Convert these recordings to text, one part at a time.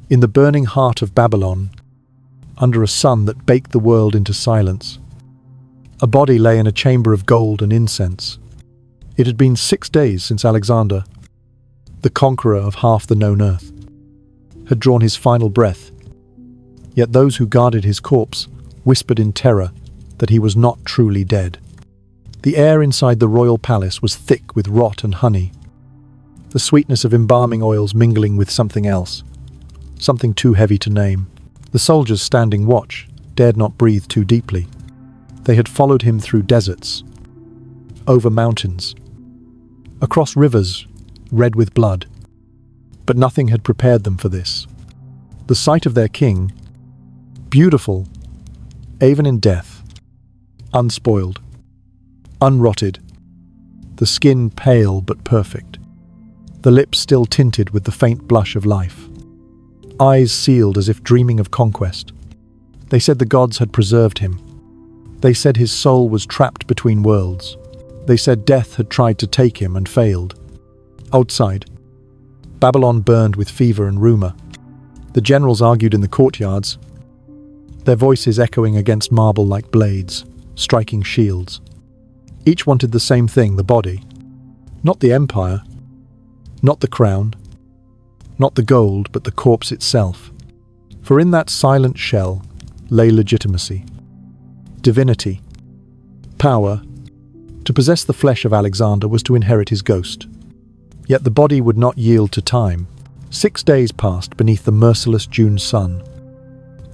In the burning heart of Babylon, under a sun that baked the world into silence, a body lay in a chamber of gold and incense. It had been 6 days since Alexander, the conqueror of half the known earth, had drawn his final breath. Yet those who guarded his corpse whispered in terror that he was not truly dead. The air inside the royal palace was thick with rot and honey, the sweetness of embalming oils mingling with something else, something too heavy to name. The soldiers standing watch dared not breathe too deeply. They had followed him through deserts, over mountains, across rivers red with blood, but nothing had prepared them for this. The sight of their king, beautiful, even in death, unspoiled, unrotted, the skin pale but perfect, the lips still tinted with the faint blush of life, eyes sealed as if dreaming of conquest. They said the gods had preserved him. They said his soul was trapped between worlds. They said death had tried to take him and failed. Outside, Babylon burned with fever and rumor. The generals argued in the courtyards, their voices echoing against marble like blades, striking shields. Each wanted the same thing, the body. Not the empire, not the crown, not the gold, but the corpse itself. For in that silent shell lay legitimacy, divinity, power. To possess the flesh of Alexander was to inherit his ghost. Yet the body would not yield to time. 6 days passed beneath the merciless June sun,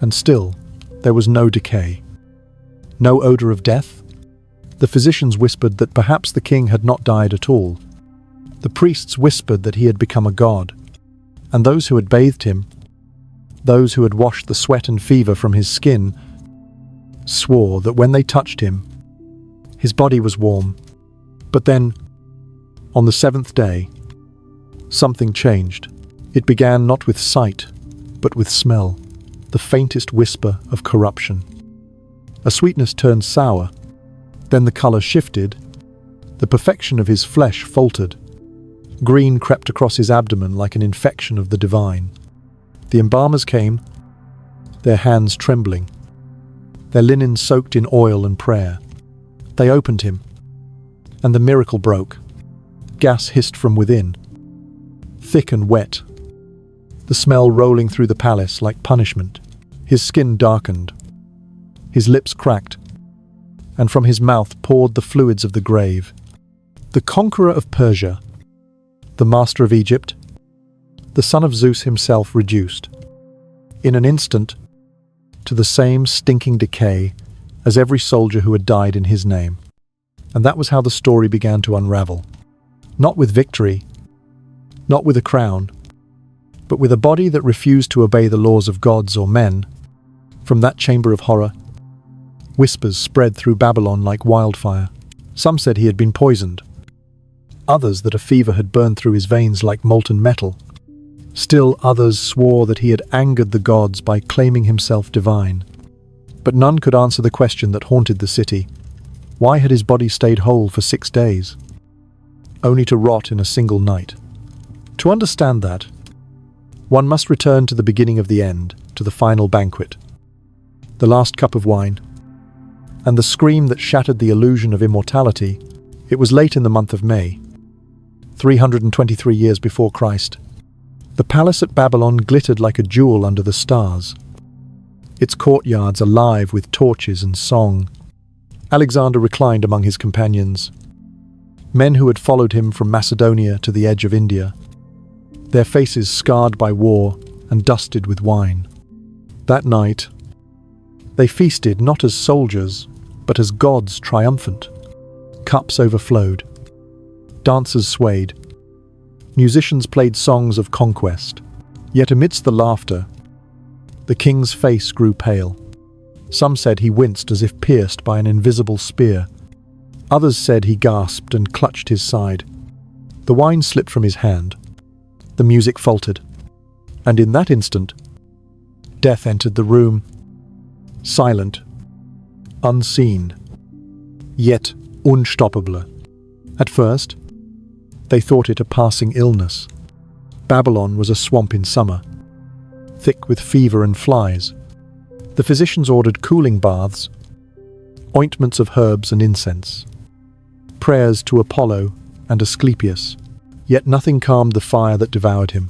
and still there was no decay, no odor of death. The physicians whispered that perhaps the king had not died at all. The priests whispered that he had become a god, and those who had bathed him, those who had washed the sweat and fever from his skin, swore that when they touched him, his body was warm. But then, on the 7th day, something changed. It began not with sight, but with smell, the faintest whisper of corruption. A sweetness turned sour, then the color shifted. The perfection of his flesh faltered. Green crept across his abdomen like an infection of the divine. The embalmers came, their hands trembling, their linen soaked in oil and prayer. They opened him, and the miracle broke. Gas hissed from within, thick and wet, the smell rolling through the palace like punishment. His skin darkened, his lips cracked, and from his mouth poured the fluids of the grave. The conqueror of Persia, the master of Egypt, the son of Zeus himself reduced, in an instant, to the same stinking decay as every soldier who had died in his name. And that was how the story began to unravel. Not with victory, not with a crown, but with a body that refused to obey the laws of gods or men. From that chamber of horror, whispers spread through Babylon like wildfire. Some said he had been poisoned, others that a fever had burned through his veins like molten metal. Still others swore that he had angered the gods by claiming himself divine. But none could answer the question that haunted the city. Why had his body stayed whole for 6 days, only to rot in a single night? To understand that, one must return to the beginning of the end, to the final banquet, the last cup of wine, and the scream that shattered the illusion of immortality. It was late in the month of May, 323 years before Christ. The palace at Babylon glittered like a jewel under the stars, its courtyards alive with torches and song. Alexander reclined among his companions, men who had followed him from Macedonia to the edge of India, their faces scarred by war and dusted with wine. That night, they feasted not as soldiers, but as gods triumphant. Cups overflowed, dancers swayed, musicians played songs of conquest. Yet amidst the laughter, the king's face grew pale. Some said he winced as if pierced by an invisible spear. Others said he gasped and clutched his side. The wine slipped from his hand. The music faltered. And in that instant, death entered the room, silent, unseen, yet unstoppable. At first, they thought it a passing illness. Babylon was a swamp in summer. thick with fever and flies. The physicians ordered cooling baths, ointments of herbs and incense, prayers to Apollo and Asclepius, yet nothing calmed the fire that devoured him.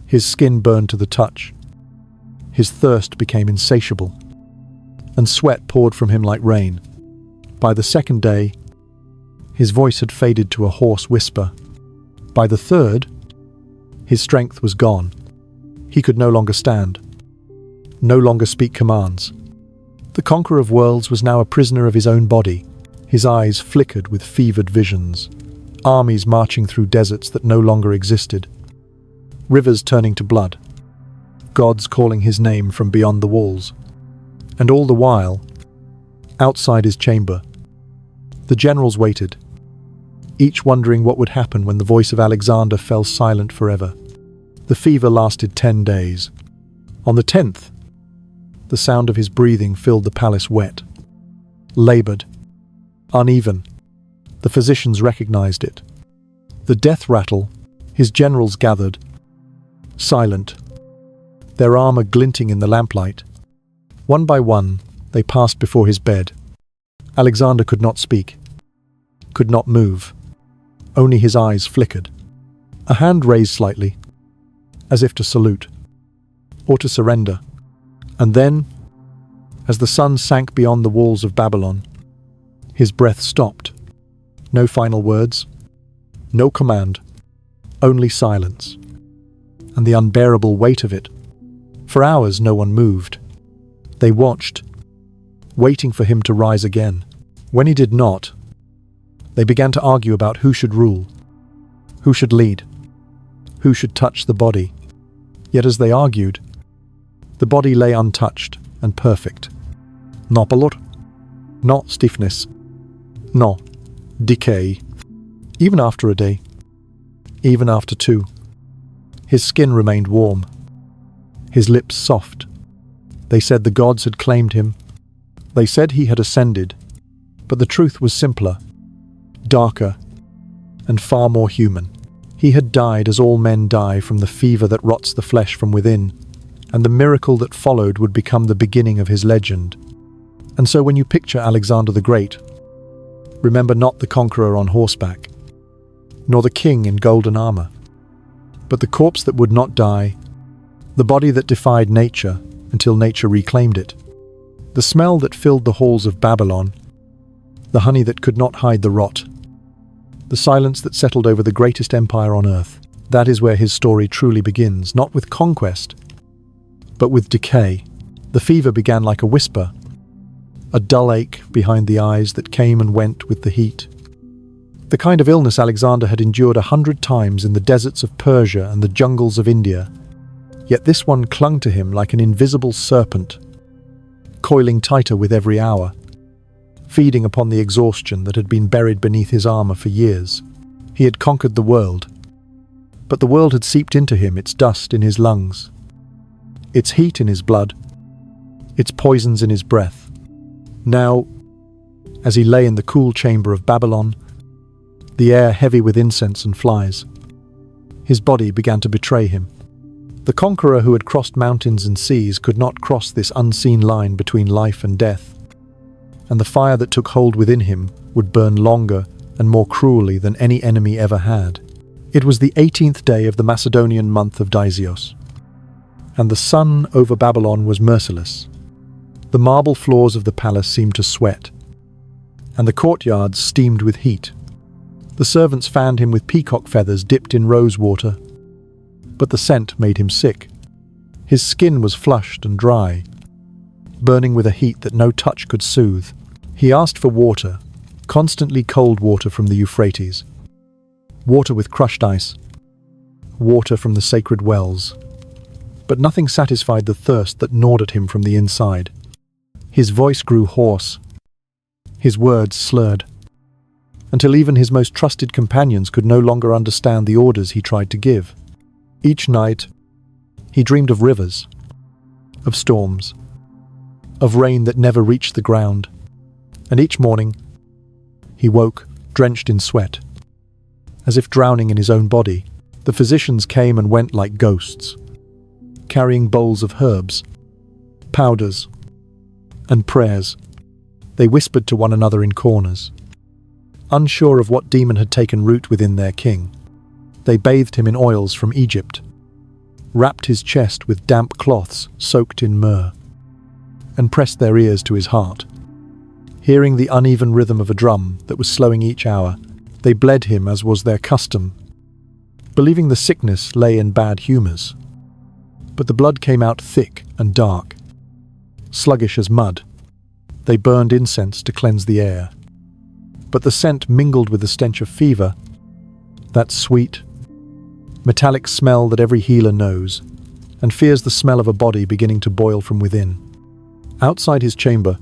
His skin burned to the touch. His thirst became insatiable, and sweat poured from him like rain. By the second day, his voice had faded to a hoarse whisper. By the third, his strength was gone. He could no longer stand, no longer speak commands. The conqueror of worlds was now a prisoner of his own body. His eyes flickered with fevered visions, armies marching through deserts that no longer existed, rivers turning to blood, gods calling his name from beyond the walls. And all the while, outside his chamber, the generals waited, each wondering what would happen when the voice of Alexander fell silent forever. The fever lasted 10 days. On the 10th, the sound of his breathing filled the palace wet, labored, uneven. The physicians recognized it. The death rattle, his generals gathered, silent, their armor glinting in the lamplight. One by one, they passed before his bed. Alexander could not speak, could not move. Only his eyes flickered. A hand raised slightly, as if to salute, or to surrender. And then, as the sun sank beyond the walls of Babylon, his breath stopped. No final words, no command, only silence, and the unbearable weight of it. For hours no one moved. They watched, waiting for him to rise again. When he did not, they began to argue about who should rule, who should lead, who should touch the body. Yet as they argued, the body lay untouched and perfect. No pallor, no stiffness, no decay. Even after a day, even after 2, his skin remained warm, his lips soft. They said the gods had claimed him. They said he had ascended, but the truth was simpler, darker, and far more human. He had died as all men die, from the fever that rots the flesh from within, and the miracle that followed would become the beginning of his legend. And so when you picture Alexander the Great, remember not the conqueror on horseback, nor the king in golden armor, but the corpse that would not die, the body that defied nature until nature reclaimed it, the smell that filled the halls of Babylon, the honey that could not hide the rot, the silence that settled over the greatest empire on earth. That is where his story truly begins, not with conquest, but with decay. The fever began like a whisper, a dull ache behind the eyes that came and went with the heat. The kind of illness Alexander had endured 100 times in the deserts of Persia and the jungles of India. Yet this one clung to him like an invisible serpent, coiling tighter with every hour, feeding upon the exhaustion that had been buried beneath his armor for years. He had conquered the world, but the world had seeped into him, its dust in his lungs, its heat in his blood, its poisons in his breath. Now, as he lay in the cool chamber of Babylon, the air heavy with incense and flies, his body began to betray him. The conqueror who had crossed mountains and seas could not cross this unseen line between life and death, and the fire that took hold within him would burn longer and more cruelly than any enemy ever had. It was the 18th day of the Macedonian month of Dizios, and the sun over Babylon was merciless. The marble floors of the palace seemed to sweat, and the courtyards steamed with heat. The servants fanned him with peacock feathers dipped in rose water, but the scent made him sick. His skin was flushed and dry, burning with a heat that no touch could soothe. He asked for water, constantly cold water from the Euphrates, water with crushed ice, water from the sacred wells. But nothing satisfied the thirst that gnawed at him from the inside. His voice grew hoarse, his words slurred, until even his most trusted companions could no longer understand the orders he tried to give. Each night, he dreamed of rivers, of storms, of rain that never reached the ground, and each morning, he woke, drenched in sweat, as if drowning in his own body. The physicians came and went like ghosts, carrying bowls of herbs, powders, and prayers. They whispered to one another in corners. Unsure of what demon had taken root within their king, they bathed him in oils from Egypt, wrapped his chest with damp cloths soaked in myrrh, and pressed their ears to his heart. Hearing the uneven rhythm of a drum that was slowing each hour, they bled him as was their custom, believing the sickness lay in bad humours. But the blood came out thick and dark, sluggish as mud. They burned incense to cleanse the air. But the scent mingled with the stench of fever, that sweet, metallic smell that every healer knows, and fears the smell of a body beginning to boil from within. Outside his chamber,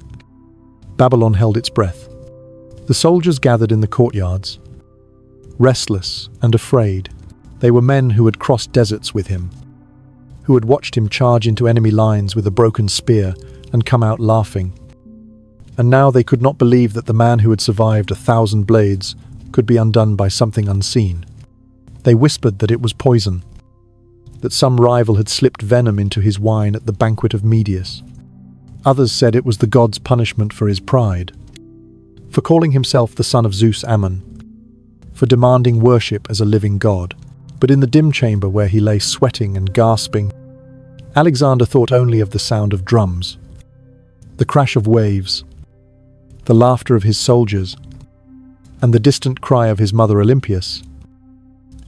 Babylon held its breath. The soldiers gathered in the courtyards, restless and afraid. They were men who had crossed deserts with him, who had watched him charge into enemy lines with a broken spear and come out laughing. And now they could not believe that the man who had survived 1,000 blades could be undone by something unseen. They whispered that it was poison, that some rival had slipped venom into his wine at the banquet of Medius. Others said it was the god's punishment for his pride, for calling himself the son of Zeus Ammon, for demanding worship as a living god. But in the dim chamber where he lay sweating and gasping, Alexander thought only of the sound of drums, the crash of waves, the laughter of his soldiers, and the distant cry of his mother Olympias,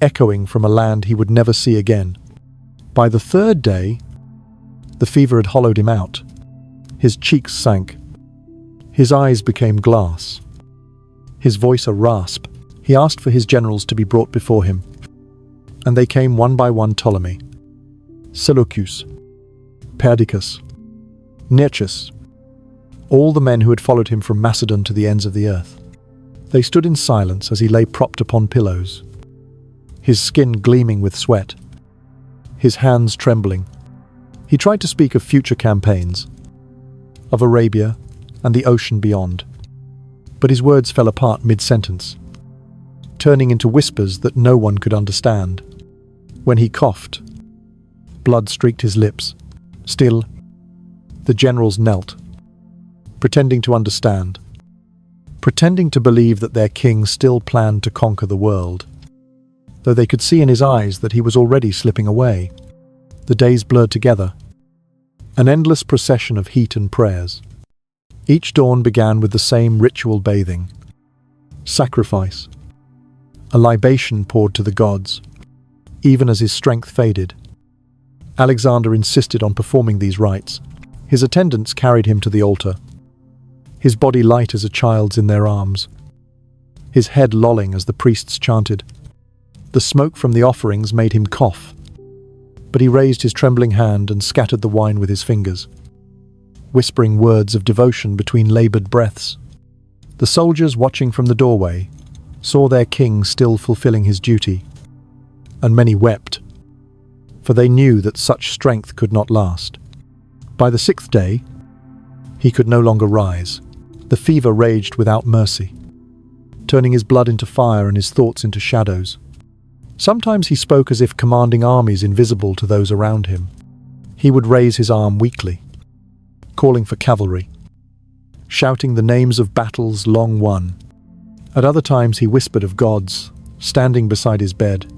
echoing from a land he would never see again. By the third day, the fever had hollowed him out. His cheeks sank. His eyes became glass. His voice a rasp. He asked for his generals to be brought before him. And they came one by one: Ptolemy, Seleucus, Perdiccas, Nearchus, all the men who had followed him from Macedon to the ends of the earth. They stood in silence as he lay propped upon pillows, his skin gleaming with sweat, his hands trembling. He tried to speak of future campaigns, of Arabia and the ocean beyond, but his words fell apart mid-sentence, turning into whispers that no one could understand. When he coughed, blood streaked his lips. Still, the generals knelt, pretending to understand, pretending to believe that their king still planned to conquer the world, though they could see in his eyes that he was already slipping away. The days blurred together, an endless procession of heat and prayers. Each dawn began with the same ritual bathing, sacrifice, a libation poured to the gods. Even as his strength faded, Alexander insisted on performing these rites. His attendants carried him to the altar, his body light as a child's in their arms, his head lolling as the priests chanted. The smoke from the offerings made him cough, but he raised his trembling hand and scattered the wine with his fingers, whispering words of devotion between labored breaths. The soldiers watching from the doorway saw their king still fulfilling his duty, and many wept, for they knew that such strength could not last. By the 6th day, he could no longer rise. The fever raged without mercy, turning his blood into fire and his thoughts into shadows. Sometimes he spoke as if commanding armies invisible to those around him. He would raise his arm weakly, calling for cavalry, shouting the names of battles long won. At other times he whispered of gods standing beside his bed,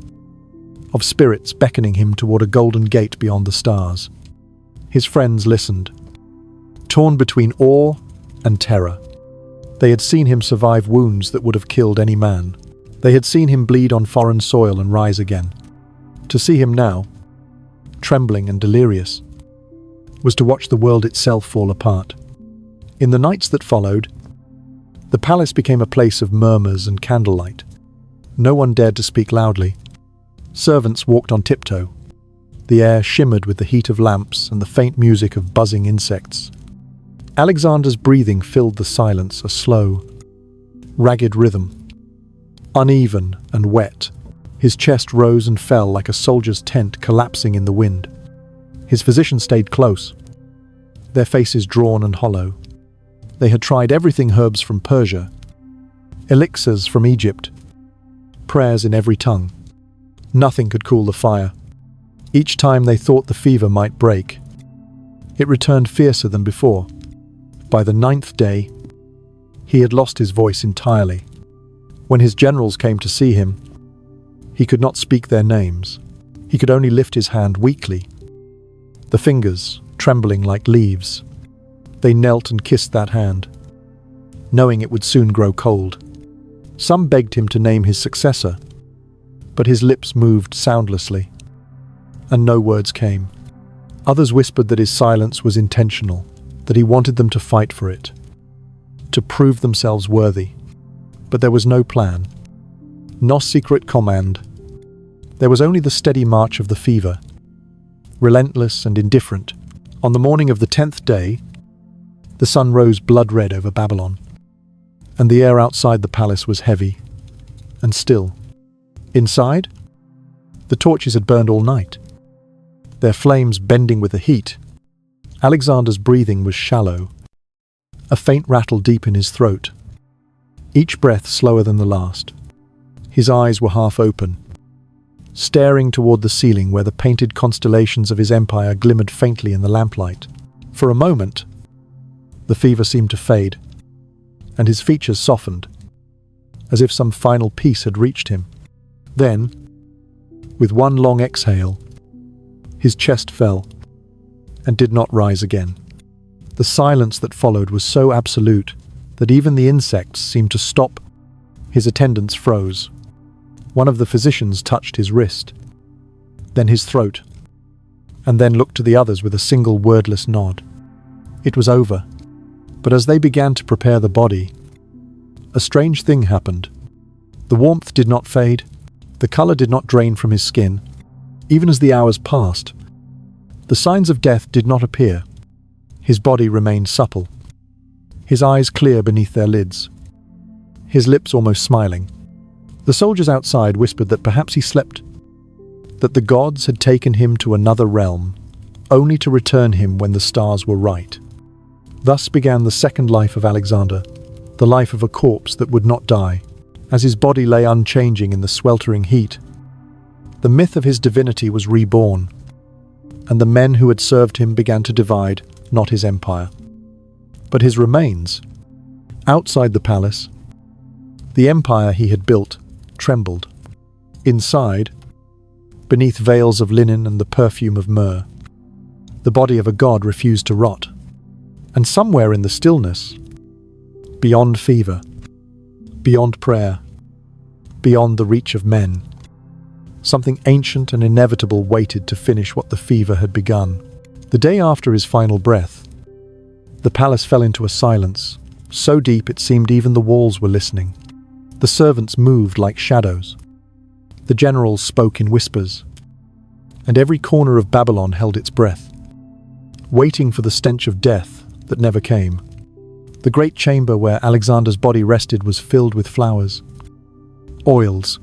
of spirits beckoning him toward a golden gate beyond the stars. His friends listened, torn between awe and terror. They had seen him survive wounds that would have killed any man. They had seen him bleed on foreign soil and rise again. To see him now, trembling and delirious, was to watch the world itself fall apart. In the nights that followed, the palace became a place of murmurs and candlelight. No one dared to speak loudly. Servants walked on tiptoe. The air shimmered with the heat of lamps and the faint music of buzzing insects. Alexander's breathing filled the silence, a slow, ragged rhythm, uneven and wet. His chest rose and fell like a soldier's tent collapsing in the wind. His physicians stayed close, their faces drawn and hollow. They had tried everything: herbs from Persia, elixirs from Egypt, prayers in every tongue. Nothing could cool the fire. Each time they thought the fever might break, it returned fiercer than before. By the 9th day, he had lost his voice entirely. When his generals came to see him, he could not speak their names. He could only lift his hand weakly, the fingers trembling like leaves. They knelt and kissed that hand, knowing it would soon grow cold. Some begged him to name his successor, but his lips moved soundlessly, and no words came. Others whispered that his silence was intentional, that he wanted them to fight for it, to prove themselves worthy. But there was no plan, no secret command. There was only the steady march of the fever, relentless and indifferent. On the morning of the 10th day, the sun rose blood-red over Babylon, and the air outside the palace was heavy and still. Inside, the torches had burned all night, their flames bending with the heat. Alexander's breathing was shallow, a faint rattle deep in his throat, each breath slower than the last. His eyes were half open, staring toward the ceiling where the painted constellations of his empire glimmered faintly in the lamplight. For a moment, the fever seemed to fade, and his features softened, as if some final peace had reached him. Then, with one long exhale, his chest fell and did not rise again. The silence that followed was so absolute that even the insects seemed to stop. His attendants froze. One of the physicians touched his wrist, then his throat, and then looked to the others with a single wordless nod. It was over. But as they began to prepare the body, a strange thing happened. The warmth did not fade, the color did not drain from his skin. Even as the hours passed, the signs of death did not appear. His body remained supple, his eyes clear beneath their lids, his lips almost smiling. The soldiers outside whispered that perhaps he slept, that the gods had taken him to another realm, only to return him when the stars were right. Thus began the second life of Alexander, the life of a corpse that would not die. As his body lay unchanging in the sweltering heat, the myth of his divinity was reborn, and the men who had served him began to divide, not his empire, but his remains. Outside the palace, the empire he had built trembled. Inside, beneath veils of linen and the perfume of myrrh, the body of a god refused to rot. And somewhere in the stillness, beyond fever, beyond prayer, beyond the reach of men, something ancient and inevitable waited to finish what the fever had begun. The day after his final breath, the palace fell into a silence, so deep it seemed even the walls were listening. The servants moved like shadows. The generals spoke in whispers, and every corner of Babylon held its breath, waiting for the stench of death that never came. The great chamber where Alexander's body rested was filled with flowers, oils,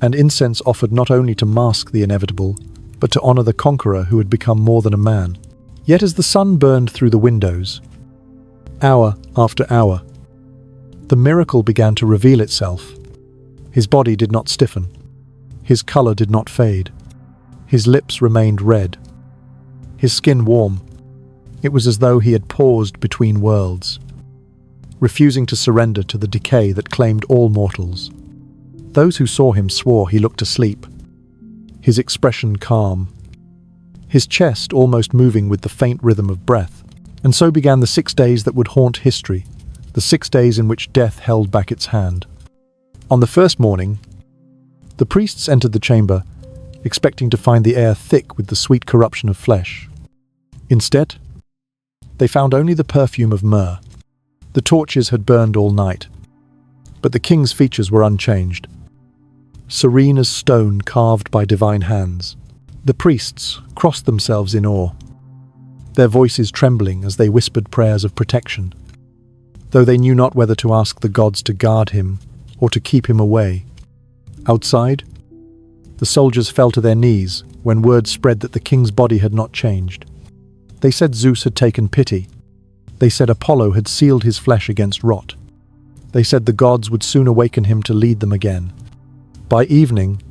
and incense offered not only to mask the inevitable, but to honor the conqueror who had become more than a man. Yet as the sun burned through the windows, hour after hour, the miracle began to reveal itself. His body did not stiffen. His color did not fade. His lips remained red. His skin warm. It was as though he had paused between worlds, refusing to surrender to the decay that claimed all mortals. Those who saw him swore he looked asleep, his expression calm, his chest almost moving with the faint rhythm of breath. And so began the 6 days that would haunt history, the 6 days in which death held back its hand. On the first morning, the priests entered the chamber, expecting to find the air thick with the sweet corruption of flesh. Instead, they found only the perfume of myrrh. The torches had burned all night, but the king's features were unchanged, serene as stone carved by divine hands. The priests crossed themselves in awe, their voices trembling as they whispered prayers of protection, though they knew not whether to ask the gods to guard him or to keep him away. Outside, the soldiers fell to their knees when word spread that the king's body had not changed. They said Zeus had taken pity. They said Apollo had sealed his flesh against rot. They said the gods would soon awaken him to lead them again. By evening,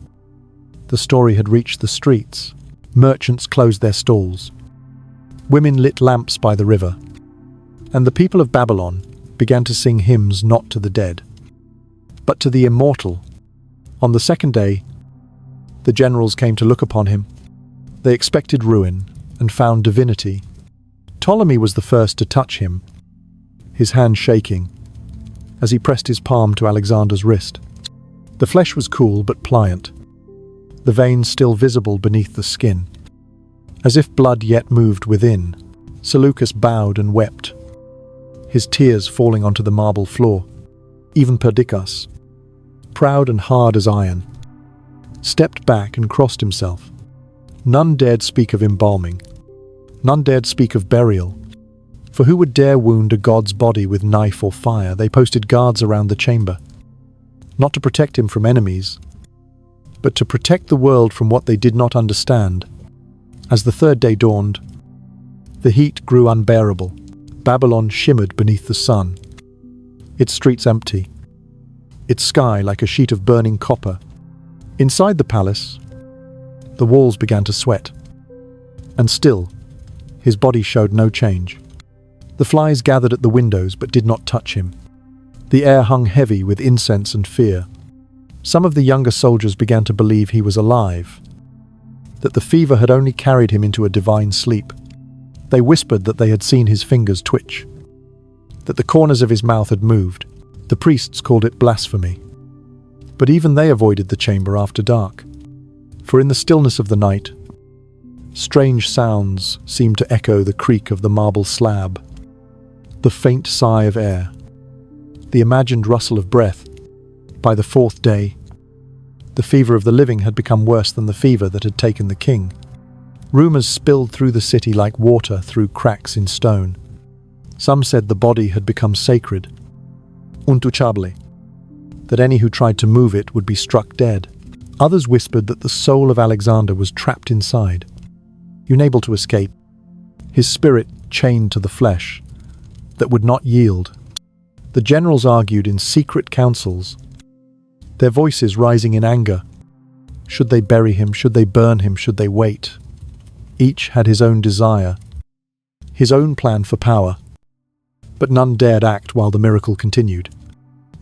the story had reached the streets. Merchants closed their stalls. Women lit lamps by the river. And the people of Babylon began to sing hymns not to the dead, but to the immortal. On the second day, the generals came to look upon him. They expected ruin and found divinity. Ptolemy was the first to touch him, his hand shaking, as he pressed his palm to Alexander's wrist. The flesh was cool but pliant, the veins still visible beneath the skin. As if blood yet moved within, Seleucus bowed and wept, his tears falling onto the marble floor. Even Perdiccas, proud and hard as iron, stepped back and crossed himself. None dared speak of embalming. None dared speak of burial. For who would dare wound a god's body with knife or fire? They posted guards around the chamber, not to protect him from enemies, but to protect the world from what they did not understand. As the third day dawned, the heat grew unbearable. Babylon shimmered beneath the sun, its streets empty, its sky like a sheet of burning copper. Inside the palace, the walls began to sweat, and still, his body showed no change. The flies gathered at the windows but did not touch him. The air hung heavy with incense and fear. Some of the younger soldiers began to believe he was alive, that the fever had only carried him into a divine sleep. They whispered that they had seen his fingers twitch, that the corners of his mouth had moved. The priests called it blasphemy. But even they avoided the chamber after dark, for in the stillness of the night, strange sounds seemed to echo: the creak of the marble slab, the faint sigh of air, the imagined rustle of breath. By the fourth day, the fever of the living had become worse than the fever that had taken the king. Rumors spilled through the city like water through cracks in stone. Some said the body had become sacred, untouchable, that any who tried to move it would be struck dead. Others whispered that the soul of Alexander was trapped inside, unable to escape, his spirit chained to the flesh that would not yield. The generals argued in secret councils, their voices rising in anger. Should they bury him? Should they burn him? Should they wait? Each had his own desire, his own plan for power, but none dared act while the miracle continued.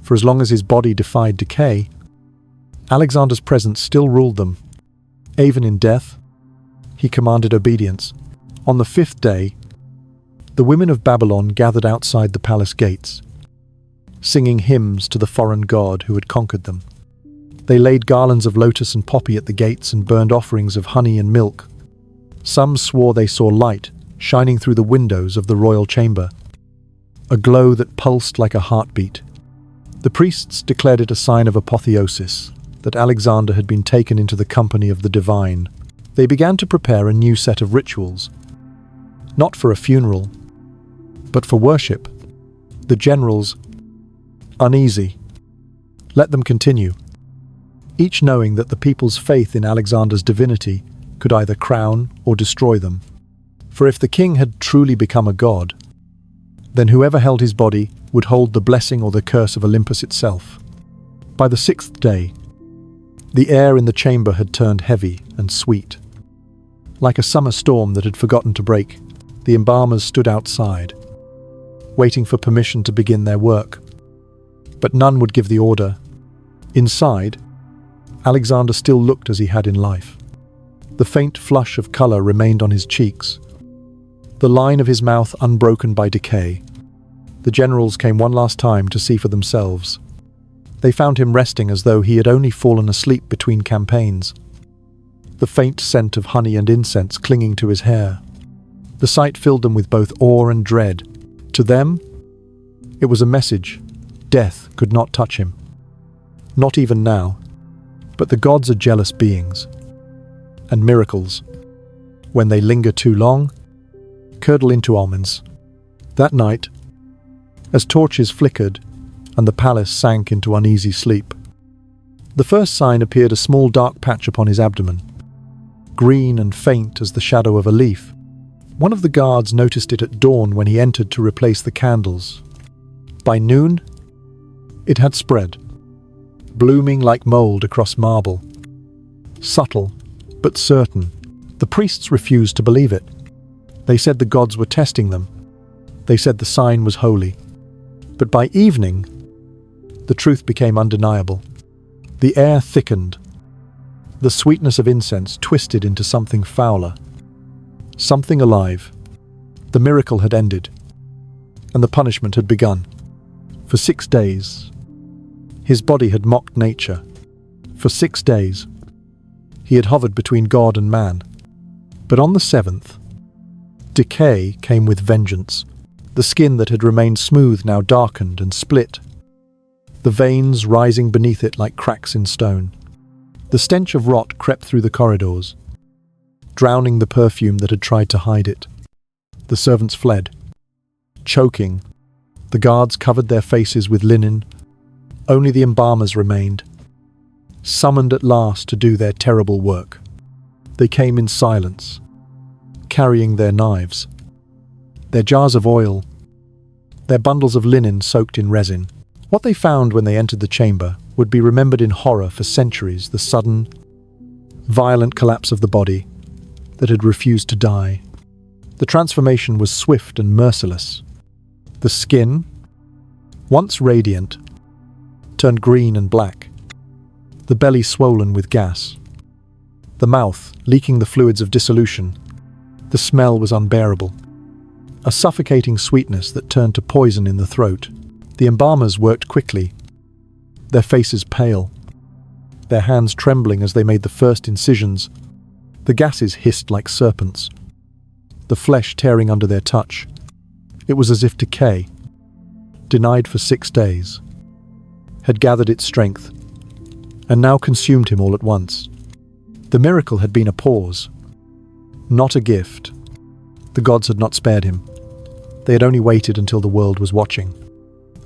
For as long as his body defied decay, Alexander's presence still ruled them. Even in death, he commanded obedience. On the fifth day, the women of Babylon gathered outside the palace gates, singing hymns to the foreign god who had conquered them. They laid garlands of lotus and poppy at the gates and burned offerings of honey and milk. Some swore they saw light shining through the windows of the royal chamber, a glow that pulsed like a heartbeat. The priests declared it a sign of apotheosis, that Alexander had been taken into the company of the divine. They began to prepare a new set of rituals, not for a funeral, but for worship. The generals, uneasy, let them continue, each knowing that the people's faith in Alexander's divinity could either crown or destroy them. For if the king had truly become a god, then whoever held his body would hold the blessing or the curse of Olympus itself. By the sixth day, the air in the chamber had turned heavy and sweet. Like a summer storm that had forgotten to break, the embalmers stood outside, waiting for permission to begin their work. But none would give the order. Inside, Alexander still looked as he had in life. The faint flush of colour remained on his cheeks, the line of his mouth unbroken by decay. The generals came one last time to see for themselves. They found him resting as though he had only fallen asleep between campaigns, the faint scent of honey and incense clinging to his hair. The sight filled them with both awe and dread. To them, it was a message. Death could not touch him. Not even now. But the gods are jealous beings. And miracles, when they linger too long, curdle into omens. That night, as torches flickered and the palace sank into uneasy sleep, the first sign appeared: a small dark patch upon his abdomen, green and faint as the shadow of a leaf. One of the guards noticed it at dawn when he entered to replace the candles. By noon, it had spread, blooming like mold across marble, subtle but certain. The priests refused to believe it. They said the gods were testing them. They said the sign was holy. But by evening, the truth became undeniable. The air thickened. The sweetness of incense twisted into something fouler. Something alive. The miracle had ended, and the punishment had begun. For 6 days, his body had mocked nature. For 6 days, he had hovered between God and man. But on the 7th, decay came with vengeance. The skin that had remained smooth now darkened and split, the veins rising beneath it like cracks in stone. The stench of rot crept through the corridors, drowning the perfume that had tried to hide it. The servants fled, choking. The guards covered their faces with linen. Only the embalmers remained, summoned at last to do their terrible work. They came in silence, carrying their knives, their jars of oil, their bundles of linen soaked in resin. What they found when they entered the chamber would be remembered in horror for centuries: the sudden, violent collapse of the body that had refused to die. The transformation was swift and merciless. The skin, once radiant, turned green and black, the belly swollen with gas, the mouth leaking the fluids of dissolution. The smell was unbearable, a suffocating sweetness that turned to poison in the throat. The embalmers worked quickly, their faces pale, their hands trembling as they made the first incisions. The gases hissed like serpents, the flesh tearing under their touch. It was as if decay, denied for 6 days, had gathered its strength and now consumed him all at once. The miracle had been a pause, not a gift. The gods had not spared him. They had only waited until the world was watching.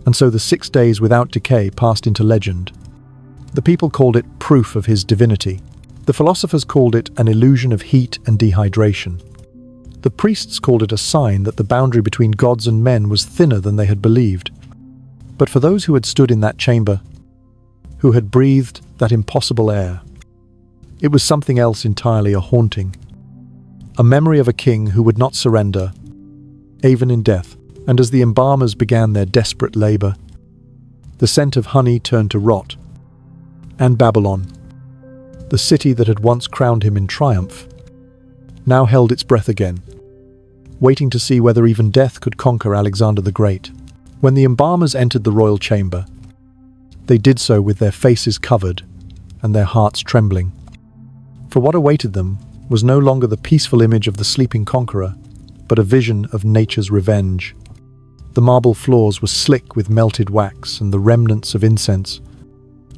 And so the 6 days without decay passed into legend. The people called it proof of his divinity. The philosophers called it an illusion of heat and dehydration. The priests called it a sign that the boundary between gods and men was thinner than they had believed. But for those who had stood in that chamber, who had breathed that impossible air, it was something else entirely: a haunting, a memory of a king who would not surrender, even in death. And as the embalmers began their desperate labor, the scent of honey turned to rot, and Babylon, the city that had once crowned him in triumph, now held its breath again, waiting to see whether even death could conquer Alexander the Great. When the embalmers entered the royal chamber, they did so with their faces covered and their hearts trembling. For what awaited them was no longer the peaceful image of the sleeping conqueror, but a vision of nature's revenge. The marble floors were slick with melted wax and the remnants of incense.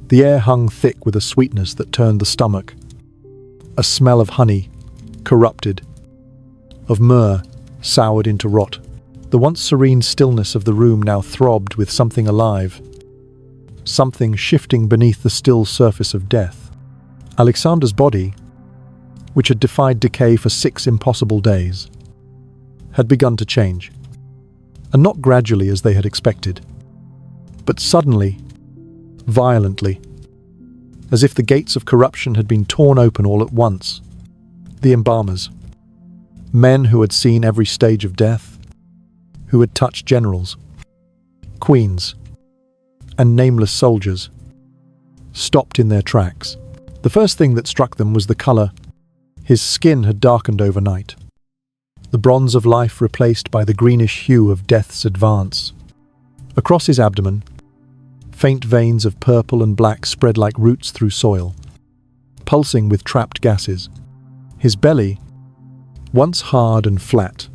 The air hung thick with a sweetness that turned the stomach, a smell of honey, corrupted, of myrrh, soured into rot. The once serene stillness of the room now throbbed with something alive, something shifting beneath the still surface of death. Alexander's body, which had defied decay for 6 impossible days, had begun to change. And not gradually as they had expected, but suddenly, violently, as if the gates of corruption had been torn open all at once. The embalmers, men who had seen every stage of death, who had touched generals, queens, and nameless soldiers, stopped in their tracks. The first thing that struck them was the color. His skin had darkened overnight, the bronze of life replaced by the greenish hue of death's advance. Across his abdomen, faint veins of purple and black spread like roots through soil, pulsing with trapped gases. His belly, once hard and flat,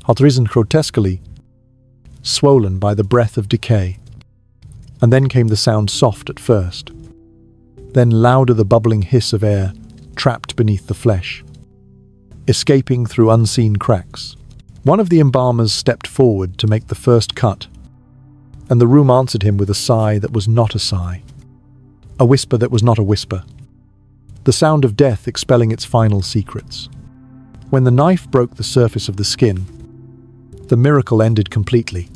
had risen grotesquely, swollen by the breath of decay. And then came the sound, soft at first, then louder, the bubbling hiss of air trapped beneath the flesh, escaping through unseen cracks. One of the embalmers stepped forward to make the first cut, and the room answered him with a sigh that was not a sigh, a whisper that was not a whisper, the sound of death expelling its final secrets. When the knife broke the surface of the skin, the miracle ended completely.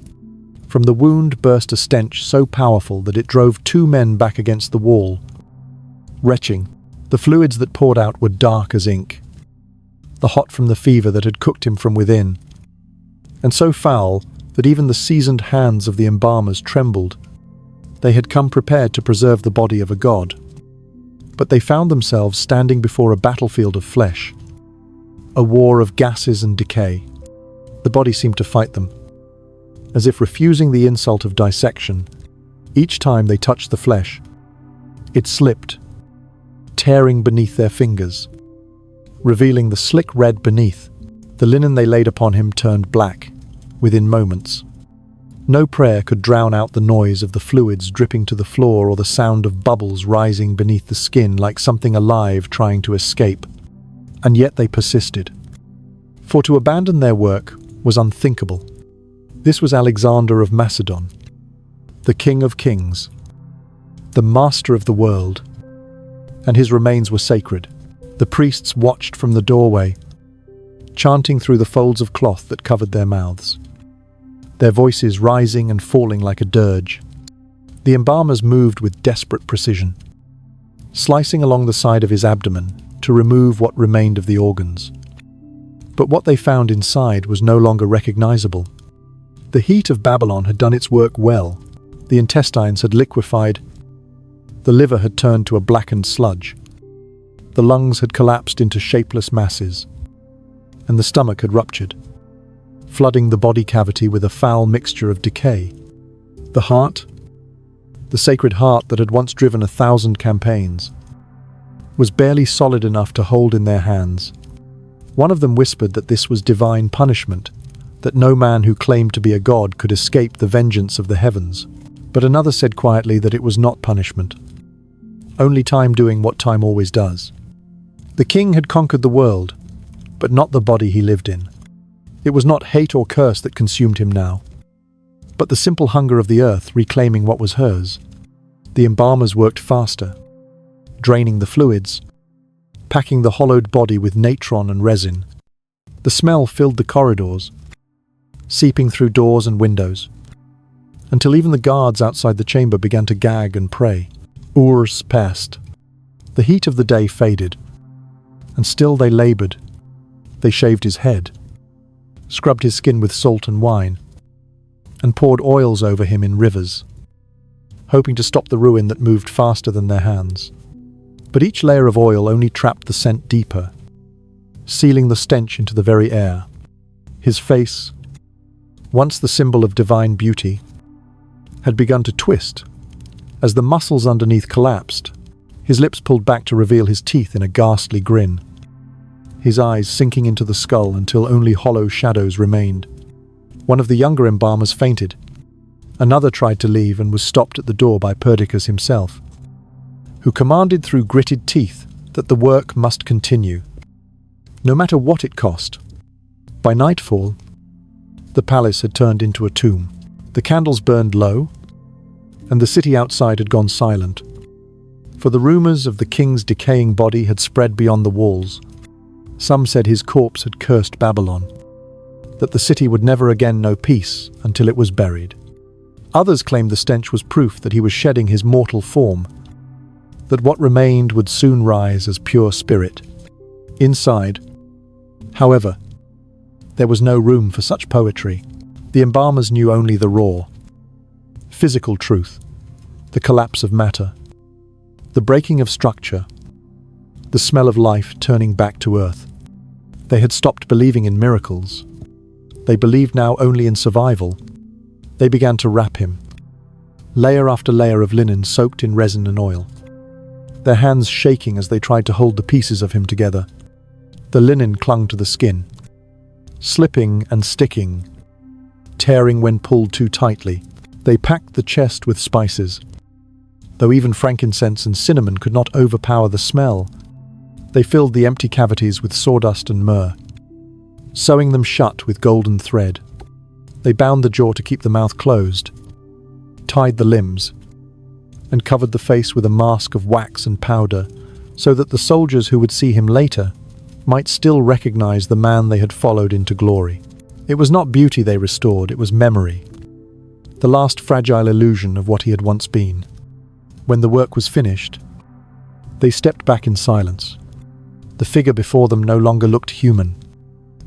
From the wound burst a stench so powerful that it drove 2 men back against the wall, retching. The fluids that poured out were dark as ink, the hot from the fever that had cooked him from within, and so foul that even the seasoned hands of the embalmers trembled. They had come prepared to preserve the body of a god, but they found themselves standing before a battlefield of flesh, a war of gases and decay. The body seemed to fight them, as if refusing the insult of dissection. Each time they touched the flesh, it slipped, tearing beneath their fingers, revealing the slick red beneath. The linen they laid upon him turned black within moments. No prayer could drown out the noise of the fluids dripping to the floor or the sound of bubbles rising beneath the skin like something alive trying to escape. And yet they persisted. For to abandon their work was unthinkable. This was Alexander of Macedon, the King of Kings, the master of the world, and his remains were sacred. The priests watched from the doorway, chanting through the folds of cloth that covered their mouths, their voices rising and falling like a dirge. The embalmers moved with desperate precision, slicing along the side of his abdomen to remove what remained of the organs. But what they found inside was no longer recognizable. The heat of Babylon had done its work well. The intestines had liquefied, the liver had turned to a blackened sludge, the lungs had collapsed into shapeless masses, and the stomach had ruptured, flooding the body cavity with a foul mixture of decay. The heart, the sacred heart that had once driven 1,000 campaigns, was barely solid enough to hold in their hands. One of them whispered that this was divine punishment, that no man who claimed to be a god could escape the vengeance of the heavens. But another said quietly that it was not punishment, only time doing what time always does. The king had conquered the world, but not the body he lived in. It was not hate or curse that consumed him now, but the simple hunger of the earth reclaiming what was hers. The embalmers worked faster, draining the fluids, packing the hollowed body with natron and resin. The smell filled the corridors, seeping through doors and windows, until even the guards outside the chamber began to gag and pray. Hours passed. The heat of the day faded, and still they labored. They shaved his head, scrubbed his skin with salt and wine, and poured oils over him in rivers, hoping to stop the ruin that moved faster than their hands. But each layer of oil only trapped the scent deeper, sealing the stench into the very air. His face, once the symbol of divine beauty, had begun to twist. As the muscles underneath collapsed, his lips pulled back to reveal his teeth in a ghastly grin, his eyes sinking into the skull until only hollow shadows remained. One of the younger embalmers fainted. Another tried to leave and was stopped at the door by Perdiccas himself, who commanded through gritted teeth that the work must continue, no matter what it cost. By nightfall, the palace had turned into a tomb. The candles burned low, and the city outside had gone silent, for the rumors of the king's decaying body had spread beyond the walls. Some said his corpse had cursed Babylon, that the city would never again know peace until it was buried. Others claimed the stench was proof that he was shedding his mortal form, that what remained would soon rise as pure spirit. Inside, however, there was no room for such poetry. The embalmers knew only the raw, physical truth, the collapse of matter, the breaking of structure, the smell of life turning back to earth. They had stopped believing in miracles. They believed now only in survival. They began to wrap him, layer after layer of linen soaked in resin and oil, their hands shaking as they tried to hold the pieces of him together. The linen clung to the skin, slipping and sticking, tearing when pulled too tightly. They packed the chest with spices, though even frankincense and cinnamon could not overpower the smell. They filled the empty cavities with sawdust and myrrh, sewing them shut with golden thread. They bound the jaw to keep the mouth closed, tied the limbs, and covered the face with a mask of wax and powder, so that the soldiers who would see him later might still recognize the man they had followed into glory. It was not beauty they restored, it was memory, the last fragile illusion of what he had once been. When the work was finished, they stepped back in silence, The figure before them no longer looked human,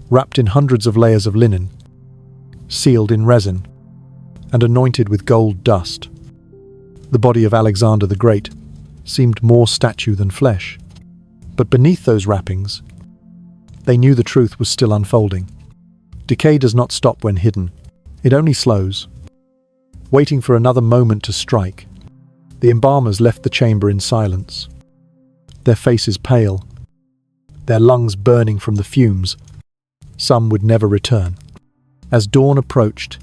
wrapped in hundreds of layers of linen, sealed in resin, and anointed with gold dust. The body of Alexander the Great seemed more statue than flesh. But beneath those wrappings, they knew the truth was still unfolding. Decay does not stop when hidden. It only slows, waiting for another moment to strike. The embalmers left the chamber in silence, their faces pale, their lungs burning from the fumes. Some would never return. As dawn approached,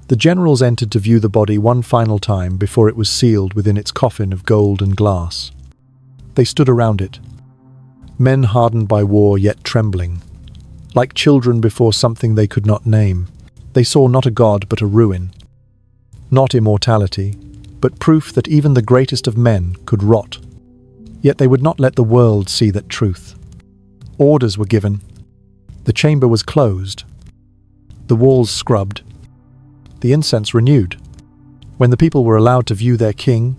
the generals entered to view the body one final time before it was sealed within its coffin of gold and glass. They stood around it, men hardened by war yet trembling. Like children before something they could not name, they saw not a god but a ruin. Not immortality, but proof that even the greatest of men could rot. Yet they would not let the world see that truth. Orders were given. The chamber was closed, the walls scrubbed, the incense renewed. When the people were allowed to view their king,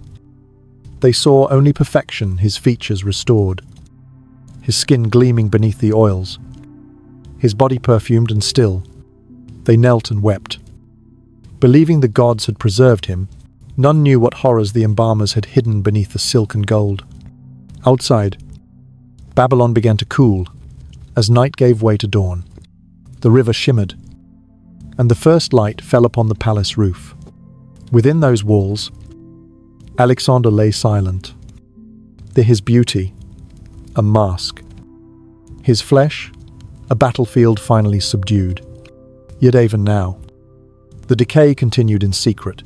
they saw only perfection, his features restored, his skin gleaming beneath the oils, his body perfumed and still. They knelt and wept. Believing the gods had preserved him, none knew what horrors the embalmers had hidden beneath the silk and gold. Outside, Babylon began to cool as night gave way to dawn. The river shimmered, and the first light fell upon the palace roof. Within those walls, Alexander lay silent. His beauty, a mask. His flesh, a battlefield finally subdued. Yet even now, the decay continued in secret,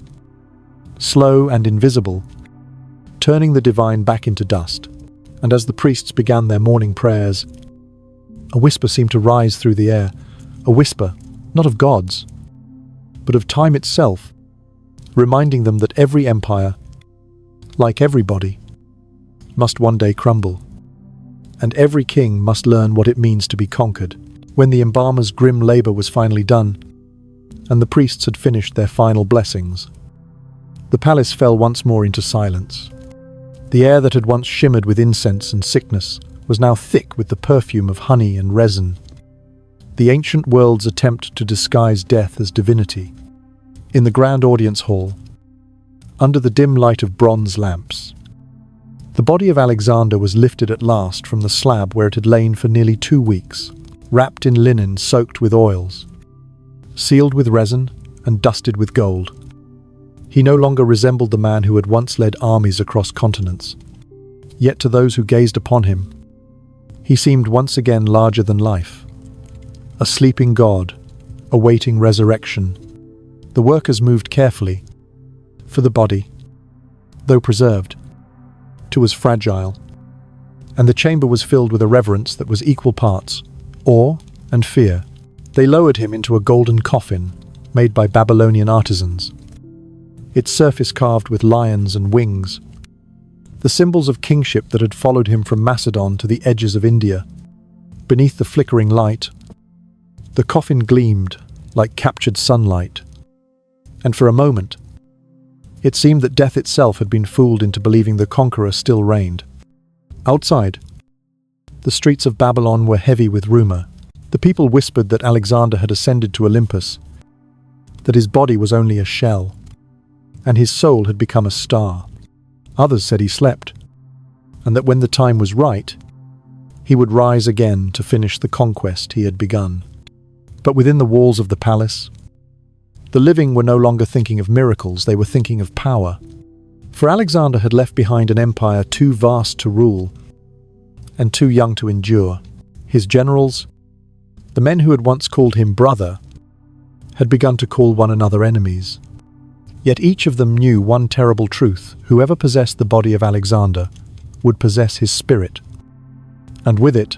slow and invisible, turning the divine back into dust. And as the priests began their morning prayers, a whisper seemed to rise through the air, a whisper, not of gods, but of time itself, reminding them that every empire, like everybody, must one day crumble, and every king must learn what it means to be conquered. When the embalmers' grim labor was finally done, and the priests had finished their final blessings, the palace fell once more into silence. The air that had once shimmered with incense and sickness was now thick with the perfume of honey and resin, the ancient world's attempt to disguise death as divinity. In the grand audience hall, under the dim light of bronze lamps, the body of Alexander was lifted at last from the slab where it had lain for nearly 2 weeks, wrapped in linen soaked with oils, sealed with resin and dusted with gold. He no longer resembled the man who had once led armies across continents. Yet to those who gazed upon him, he seemed once again larger than life, a sleeping god, awaiting resurrection. The workers moved carefully, for the body, though preserved, too was fragile, and the chamber was filled with a reverence that was equal parts awe and fear. They lowered him into a golden coffin made by Babylonian artisans, its surface carved with lions and wings, the symbols of kingship that had followed him from Macedon to the edges of India. Beneath the flickering light, the coffin gleamed like captured sunlight, and for a moment, it seemed that death itself had been fooled into believing the conqueror still reigned. Outside, the streets of Babylon were heavy with rumor. The people whispered that Alexander had ascended to Olympus, that his body was only a shell, and his soul had become a star. Others said he slept, and that when the time was right, he would rise again to finish the conquest he had begun. But within the walls of the palace, the living were no longer thinking of miracles, they were thinking of power. For Alexander had left behind an empire too vast to rule and too young to endure. His generals, the men who had once called him brother, had begun to call one another enemies. Yet each of them knew one terrible truth: whoever possessed the body of Alexander would possess his spirit, and with it,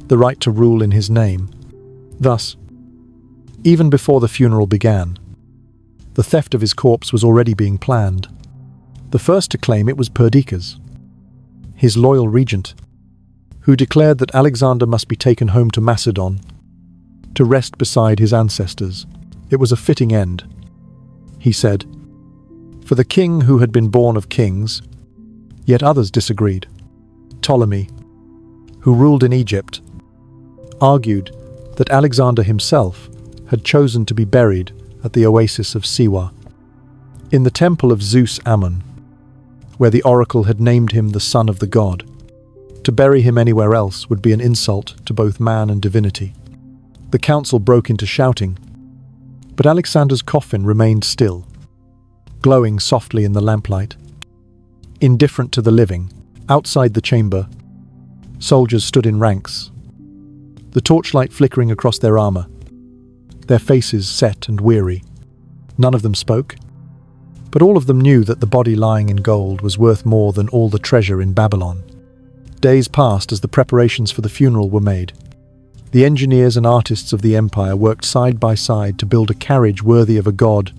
the right to rule in his name. Thus, even before the funeral began, the theft of his corpse was already being planned. The first to claim it was Perdiccas, his loyal regent, who declared that Alexander must be taken home to Macedon to rest beside his ancestors. It was a fitting end, he said, for the king who had been born of kings. Yet others disagreed. Ptolemy, who ruled in Egypt, argued that Alexander himself had chosen to be buried at the oasis of Siwa, in the temple of Zeus Ammon, where the oracle had named him the son of the god. To bury him anywhere else would be an insult to both man and divinity. The council broke into shouting, but Alexander's coffin remained still, glowing softly in the lamplight. Indifferent to the living, outside the chamber, soldiers stood in ranks, the torchlight flickering across their armor, their faces set and weary. None of them spoke, but all of them knew that the body lying in gold was worth more than all the treasure in Babylon. Days passed as the preparations for the funeral were made. The engineers and artists of the empire worked side by side to build a carriage worthy of a god.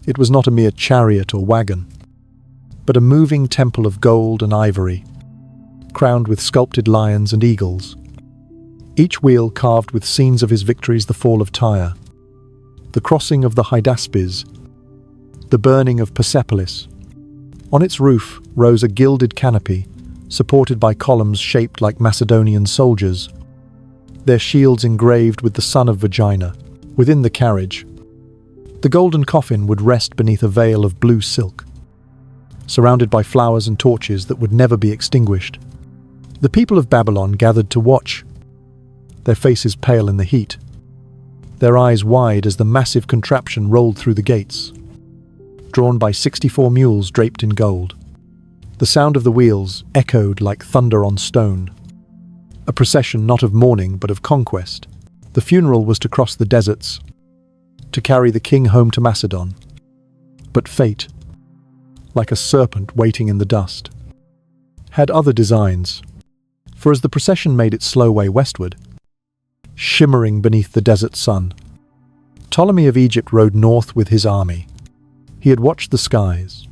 It was not a mere chariot or wagon, but a moving temple of gold and ivory, crowned with sculpted lions and eagles, each wheel carved with scenes of his victories: the fall of Tyre, the crossing of the Hydaspes, the burning of Persepolis. On its roof rose a gilded canopy, supported by columns shaped like Macedonian soldiers, their shields engraved with the son of Vagina. Within the carriage, the golden coffin would rest beneath a veil of blue silk, surrounded by flowers and torches that would never be extinguished. The people of Babylon gathered to watch, their faces pale in the heat, their eyes wide as the massive contraption rolled through the gates, drawn by 64 mules draped in gold. The sound of the wheels echoed like thunder on stone, a procession not of mourning but of conquest. The funeral was to cross the deserts, to carry the king home to Macedon. But fate, like a serpent waiting in the dust, had other designs, for as the procession made its slow way westward, shimmering beneath the desert sun, Ptolemy of Egypt rode north with his army. He had watched the skies,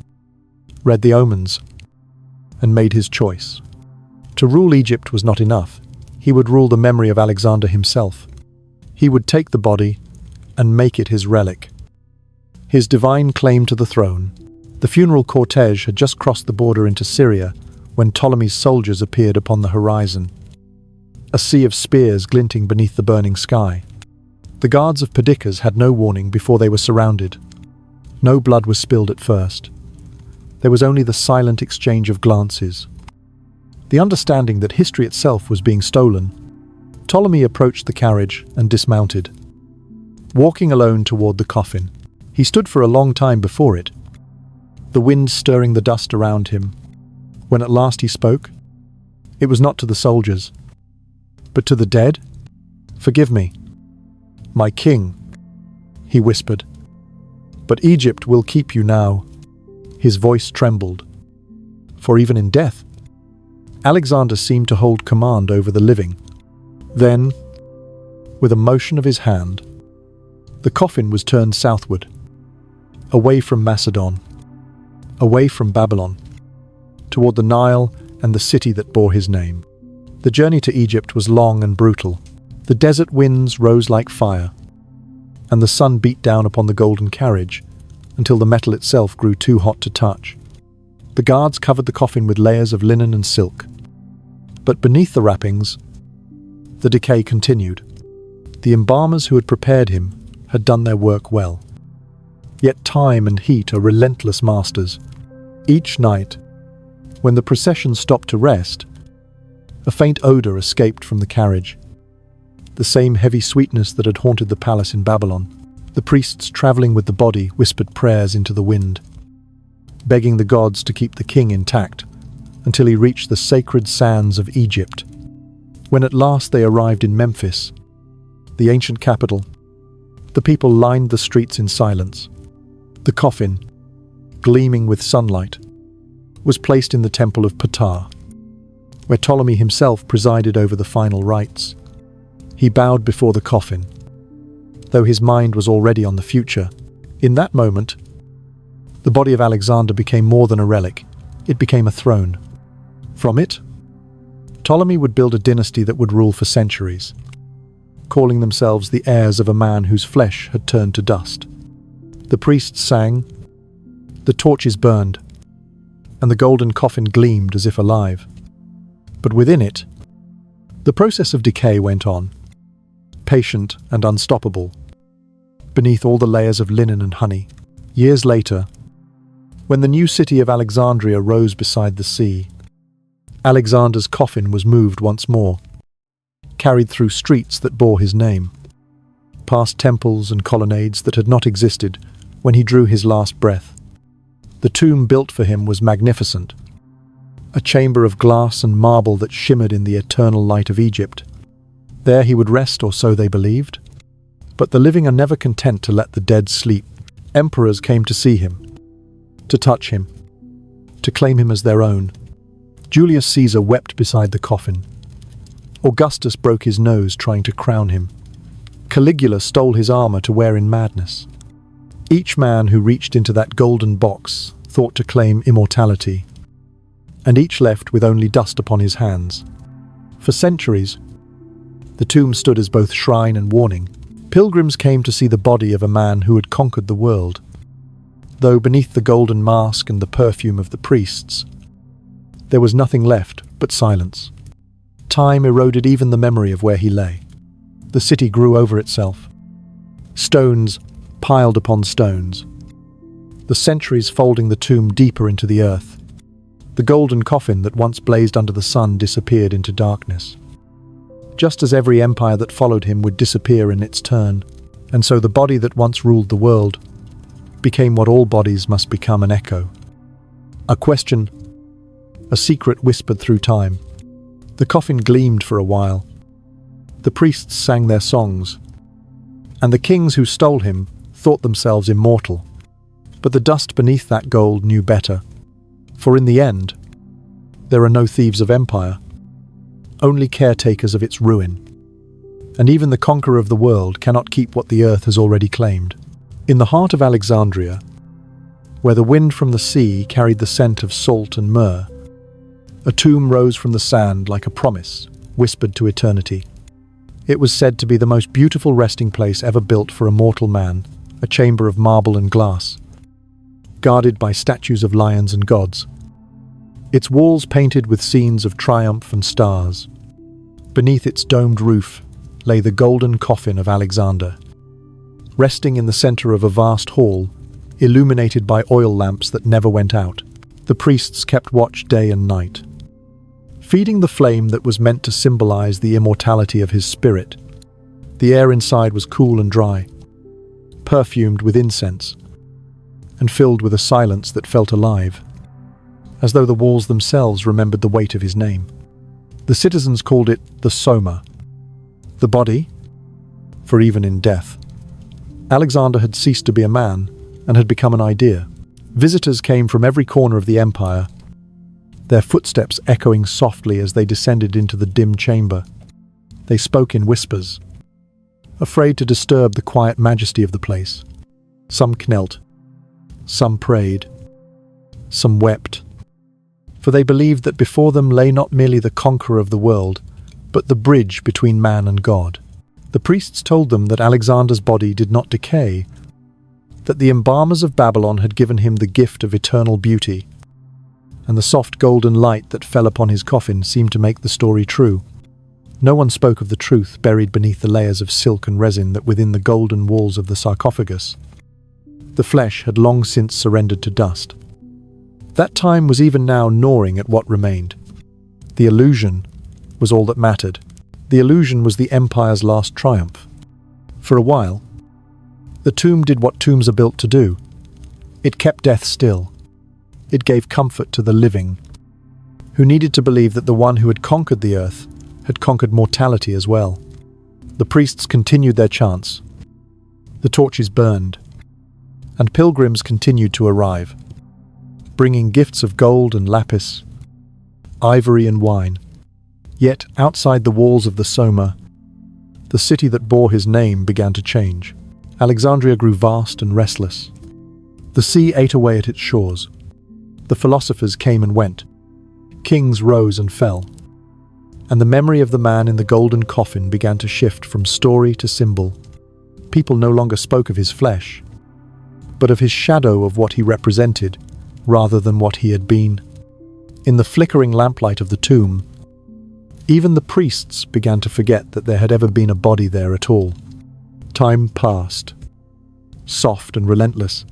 read the omens, and made his choice. To rule Egypt was not enough. He would rule the memory of Alexander himself. He would take the body and make it his relic, his divine claim to the throne. The funeral cortege had just crossed the border into Syria when Ptolemy's soldiers appeared upon the horizon, a sea of spears glinting beneath the burning sky. The guards of Perdiccas had no warning before they were surrounded. No blood was spilled at first. There was only the silent exchange of glances, the understanding that history itself was being stolen. Ptolemy approached the carriage and dismounted, walking alone toward the coffin. He stood for a long time before it, the wind stirring the dust around him. When at last he spoke, it was not to the soldiers, but to the dead. "Forgive me, my king," he whispered, "but Egypt will keep you now." His voice trembled, for even in death, Alexander seemed to hold command over the living. Then, with a motion of his hand, the coffin was turned southward, away from Macedon, away from Babylon, toward the Nile and the city that bore his name. The journey to Egypt was long and brutal. The desert winds rose like fire, and the sun beat down upon the golden carriage until the metal itself grew too hot to touch. The guards covered the coffin with layers of linen and silk, but beneath the wrappings, the decay continued. The embalmers who had prepared him had done their work well. Yet time and heat are relentless masters. Each night, when the procession stopped to rest, a faint odor escaped from the carriage, the same heavy sweetness that had haunted the palace in Babylon. The priests traveling with the body whispered prayers into the wind, begging the gods to keep the king intact until he reached the sacred sands of Egypt. When at last they arrived in Memphis, the ancient capital, the people lined the streets in silence. The coffin, gleaming with sunlight, was placed in the temple of Ptah, where Ptolemy himself presided over the final rites. He bowed before the coffin, though his mind was already on the future. In that moment, the body of Alexander became more than a relic. It became a throne. From it, Ptolemy would build a dynasty that would rule for centuries, calling themselves the heirs of a man whose flesh had turned to dust. The priests sang, the torches burned, and the golden coffin gleamed as if alive. But within it, The process of decay went on, patient and unstoppable, beneath all the layers of linen and honey. Years later, when the new city of Alexandria rose beside the sea, Alexander's coffin was moved once more, carried through streets that bore his name, past temples and colonnades that had not existed when he drew his last breath. The tomb built for him was magnificent, a chamber of glass and marble that shimmered in the eternal light of Egypt. There he would rest, or so they believed. But the living are never content to let the dead sleep. Emperors came to see him, to touch him, to claim him as their own. Julius Caesar wept beside the coffin. Augustus broke his nose trying to crown him. Caligula stole his armor to wear in madness. Each man who reached into that golden box thought to claim immortality, and each left with only dust upon his hands. For centuries, the tomb stood as both shrine and warning. Pilgrims came to see the body of a man who had conquered the world, though beneath the golden mask and the perfume of the priests, there was nothing left but silence. Time eroded even the memory of where he lay. The city grew over itself. Stones piled upon stones, the centuries folding the tomb deeper into the earth. The golden coffin that once blazed under the sun disappeared into darkness, just as every empire that followed him would disappear in its turn. And so the body that once ruled the world became what all bodies must become, an echo. A question, a secret whispered through time. The coffin gleamed for a while. The priests sang their songs, and the kings who stole him thought themselves immortal. But the dust beneath that gold knew better. For in the end, there are no thieves of empire, only caretakers of its ruin. And even the conqueror of the world cannot keep what the earth has already claimed. In the heart of Alexandria, where the wind from the sea carried the scent of salt and myrrh, a tomb rose from the sand like a promise, whispered to eternity. It was said to be the most beautiful resting place ever built for a mortal man, a chamber of marble and glass, guarded by statues of lions and gods. Its walls painted with scenes of triumph and stars. Beneath its domed roof lay the golden coffin of Alexander, resting in the center of a vast hall, illuminated by oil lamps that never went out. The priests kept watch day and night, feeding the flame that was meant to symbolize the immortality of his spirit. The air inside was cool and dry, perfumed with incense, and filled with a silence that felt alive, as though the walls themselves remembered the weight of his name. The citizens called it the Soma, the body, for even in death, Alexander had ceased to be a man and had become an idea. Visitors came from every corner of the empire, their footsteps echoing softly as they descended into the dim chamber. They spoke in whispers, afraid to disturb the quiet majesty of the place. Some knelt, some prayed, some wept, for they believed that before them lay not merely the conqueror of the world, but the bridge between man and God. The priests told them that Alexander's body did not decay, that the embalmers of Babylon had given him the gift of eternal beauty, and the soft golden light that fell upon his coffin seemed to make the story true. No one spoke of the truth buried beneath the layers of silk and resin that within the golden walls of the sarcophagus. The flesh had long since surrendered to dust. That time was even now gnawing at what remained. The illusion was all that mattered. The illusion was the empire's last triumph. For a while, the tomb did what tombs are built to do. It kept death still. It gave comfort to the living, who needed to believe that the one who had conquered the earth had conquered mortality as well. The priests continued their chants. The torches burned, and pilgrims continued to arrive, bringing gifts of gold and lapis, ivory and wine. Yet outside the walls of the Soma, the city that bore his name began to change. Alexandria grew vast and restless. The sea ate away at its shores. The philosophers came and went. Kings rose and fell. And the memory of the man in the golden coffin began to shift from story to symbol. People no longer spoke of his flesh, but of his shadow, of what he represented, rather than what he had been. In the flickering lamplight of the tomb, Even the priests began to forget that there had ever been a body there at all. Time passed. Soft and relentless,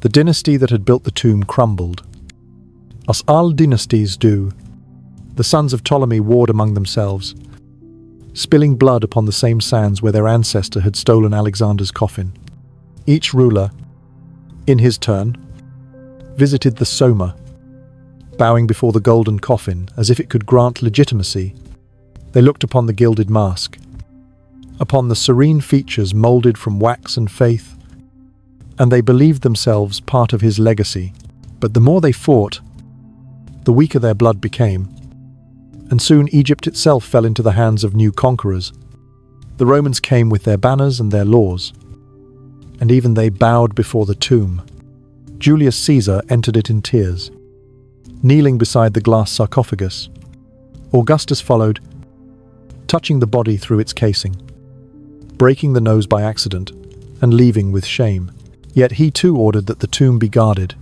the dynasty that had built the tomb crumbled. As all dynasties do, the sons of Ptolemy warred among themselves, spilling blood upon the same sands where their ancestor had stolen Alexander's coffin. Each ruler, in his turn, visited the Soma, bowing before the golden coffin as if it could grant legitimacy. They looked upon the gilded mask, upon the serene features moulded from wax and faith, and they believed themselves part of his legacy. But the more they fought, the weaker their blood became, and soon Egypt itself fell into the hands of new conquerors. The Romans came with their banners and their laws, and even they bowed before the tomb. Julius Caesar entered it in tears, kneeling beside the glass sarcophagus. Augustus followed, touching the body through its casing, breaking the nose by accident, and leaving with shame. Yet he too ordered that the tomb be guarded,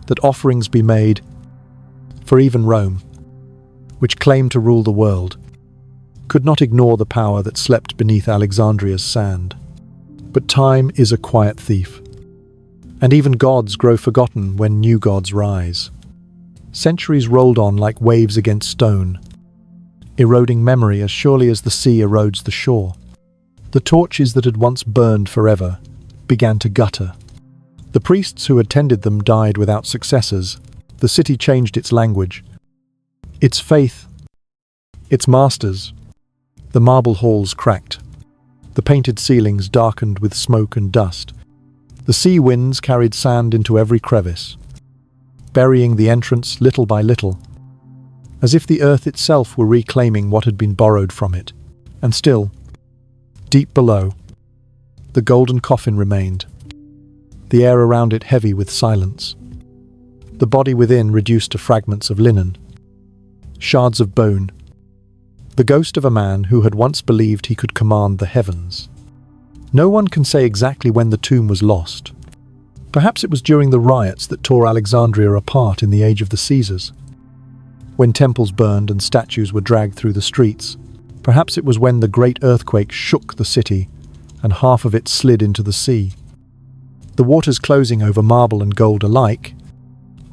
that offerings be made, for even Rome, which claimed to rule the world, could not ignore the power that slept beneath Alexandria's sand. But time is a quiet thief, and even gods grow forgotten when new gods rise. Centuries rolled on like waves against stone, eroding memory as surely as the sea erodes the shore. The torches that had once burned forever began to gutter. The priests who had tended them died without successors. The city changed its language, its faith, its masters. The marble halls cracked. The painted ceilings darkened with smoke and dust. The sea winds carried sand into every crevice, burying the entrance little by little, as if the earth itself were reclaiming what had been borrowed from it. And still, deep below, the golden coffin remained, the air around it heavy with silence. The body within reduced to fragments of linen, shards of bone, the ghost of a man who had once believed he could command the heavens. No one can say exactly when the tomb was lost. Perhaps it was during the riots that tore Alexandria apart in the age of the Caesars, when temples burned and statues were dragged through the streets. Perhaps it was when the great earthquake shook the city and half of it slid into the sea, the waters closing over marble and gold alike.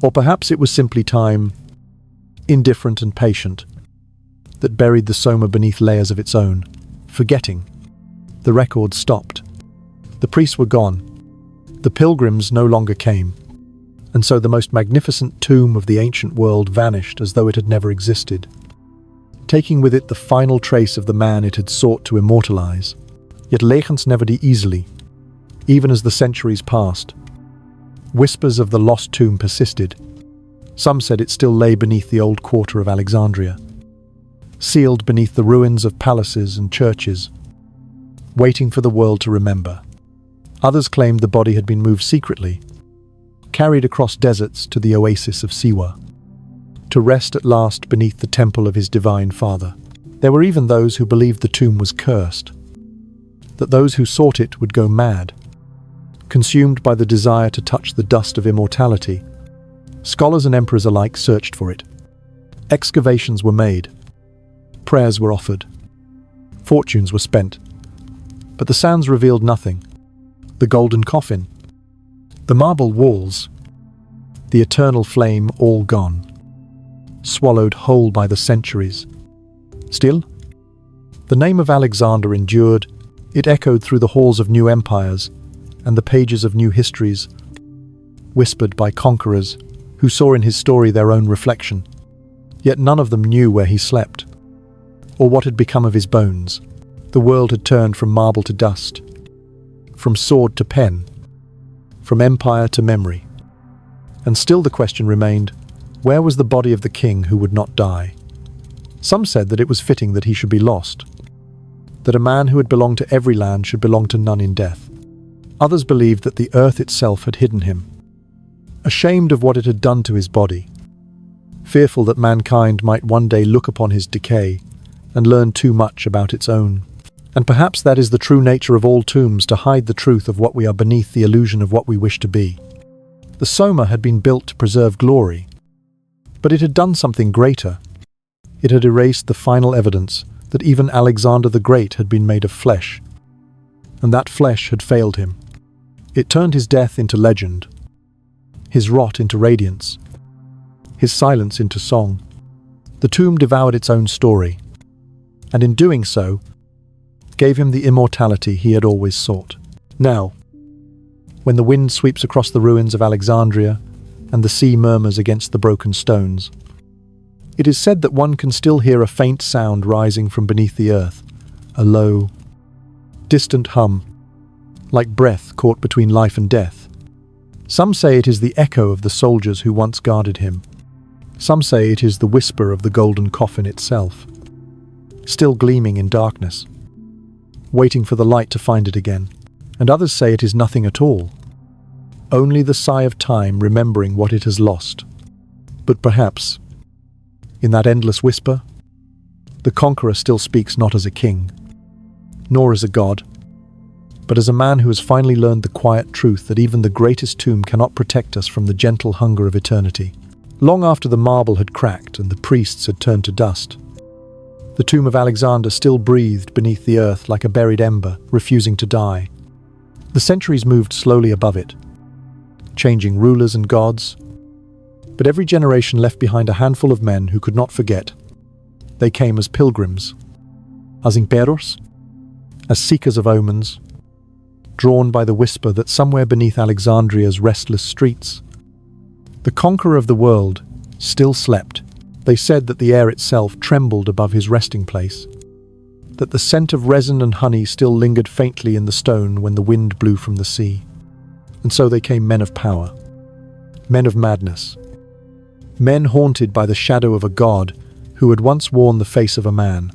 Or perhaps it was simply time, indifferent and patient, that buried the Soma beneath layers of its own, forgetting. The records stopped. The priests were gone. The pilgrims no longer came. And so the most magnificent tomb of the ancient world vanished as though it had never existed, taking with it the final trace of the man it had sought to immortalize. Yet legends never die easily. Even as the centuries passed, whispers of the lost tomb persisted. Some said it still lay beneath the old quarter of Alexandria, sealed beneath the ruins of palaces and churches, waiting for the world to remember. Others claimed the body had been moved secretly, carried across deserts to the oasis of Siwa, to rest at last beneath the temple of his divine father. There were even those who believed the tomb was cursed, that those who sought it would go mad, consumed by the desire to touch the dust of immortality. Scholars and emperors alike searched for it. Excavations were made, prayers were offered, fortunes were spent, but the sands revealed nothing. The golden coffin, the marble walls, the eternal flame all gone, swallowed whole by the centuries. Still, the name of Alexander endured. It echoed through the halls of new empires and the pages of new histories, whispered by conquerors who saw in his story their own reflection. Yet none of them knew where he slept, or what had become of his bones. The world had turned from marble to dust, from sword to pen, from empire to memory. And still the question remained, where was the body of the king who would not die? Some said that it was fitting that he should be lost, that a man who had belonged to every land should belong to none in death. Others believed that the earth itself had hidden him, ashamed of what it had done to his body, fearful that mankind might one day look upon his decay and learn too much about its own. And perhaps that is the true nature of all tombs, to hide the truth of what we are beneath the illusion of what we wish to be. The Soma had been built to preserve glory, but it had done something greater. It had erased the final evidence that even Alexander the Great had been made of flesh, and that flesh had failed him. It turned his death into legend, his rot into radiance, his silence into song. The tomb devoured its own story, and in doing so, gave him the immortality he had always sought. Now, when the wind sweeps across the ruins of Alexandria and the sea murmurs against the broken stones, it is said that one can still hear a faint sound rising from beneath the earth, a low, distant hum, like breath caught between life and death. Some say it is the echo of the soldiers who once guarded him. Some say it is the whisper of the golden coffin itself, still gleaming in darkness, waiting for the light to find it again. And others say it is nothing at all, only the sigh of time remembering what it has lost. But perhaps, in that endless whisper, the conqueror still speaks not as a king, nor as a god, but as a man who has finally learned the quiet truth that even the greatest tomb cannot protect us from the gentle hunger of eternity. Long after the marble had cracked and the priests had turned to dust, the tomb of Alexander still breathed beneath the earth like a buried ember, refusing to die. The centuries moved slowly above it, changing rulers and gods, but every generation left behind a handful of men who could not forget. They came as pilgrims, as imperos, as seekers of omens, drawn by the whisper that somewhere beneath Alexandria's restless streets, the conqueror of the world still slept. They said that the air itself trembled above his resting place, that the scent of resin and honey still lingered faintly in the stone when the wind blew from the sea. And so they came men of power, men of madness, men haunted by the shadow of a god who had once worn the face of a man.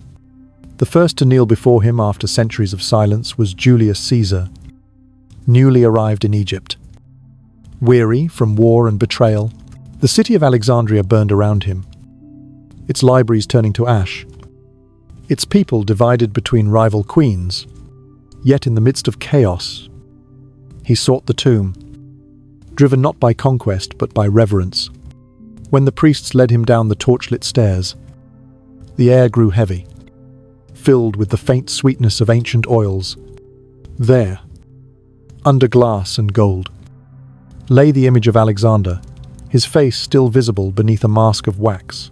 The first to kneel before him after centuries of silence was Julius Caesar, newly arrived in Egypt. Weary from war and betrayal, the city of Alexandria burned around him, its libraries turning to ash, its people divided between rival queens. Yet in the midst of chaos, he sought the tomb, driven not by conquest but by reverence. When the priests led him down the torchlit stairs, the air grew heavy, filled with the faint sweetness of ancient oils. There, under glass and gold, lay the image of Alexander, his face still visible beneath a mask of wax,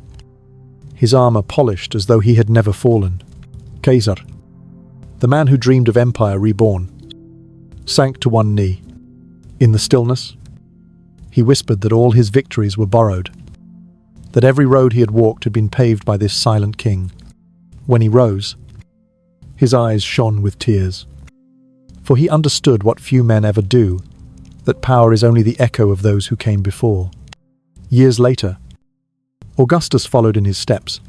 his armor polished as though he had never fallen. Caesar, the man who dreamed of empire reborn, sank to one knee. In the stillness, he whispered that all his victories were borrowed, that every road he had walked had been paved by this silent king. When he rose, his eyes shone with tears, for he understood what few men ever do, that power is only the echo of those who came before. Years later, Augustus followed in his steps.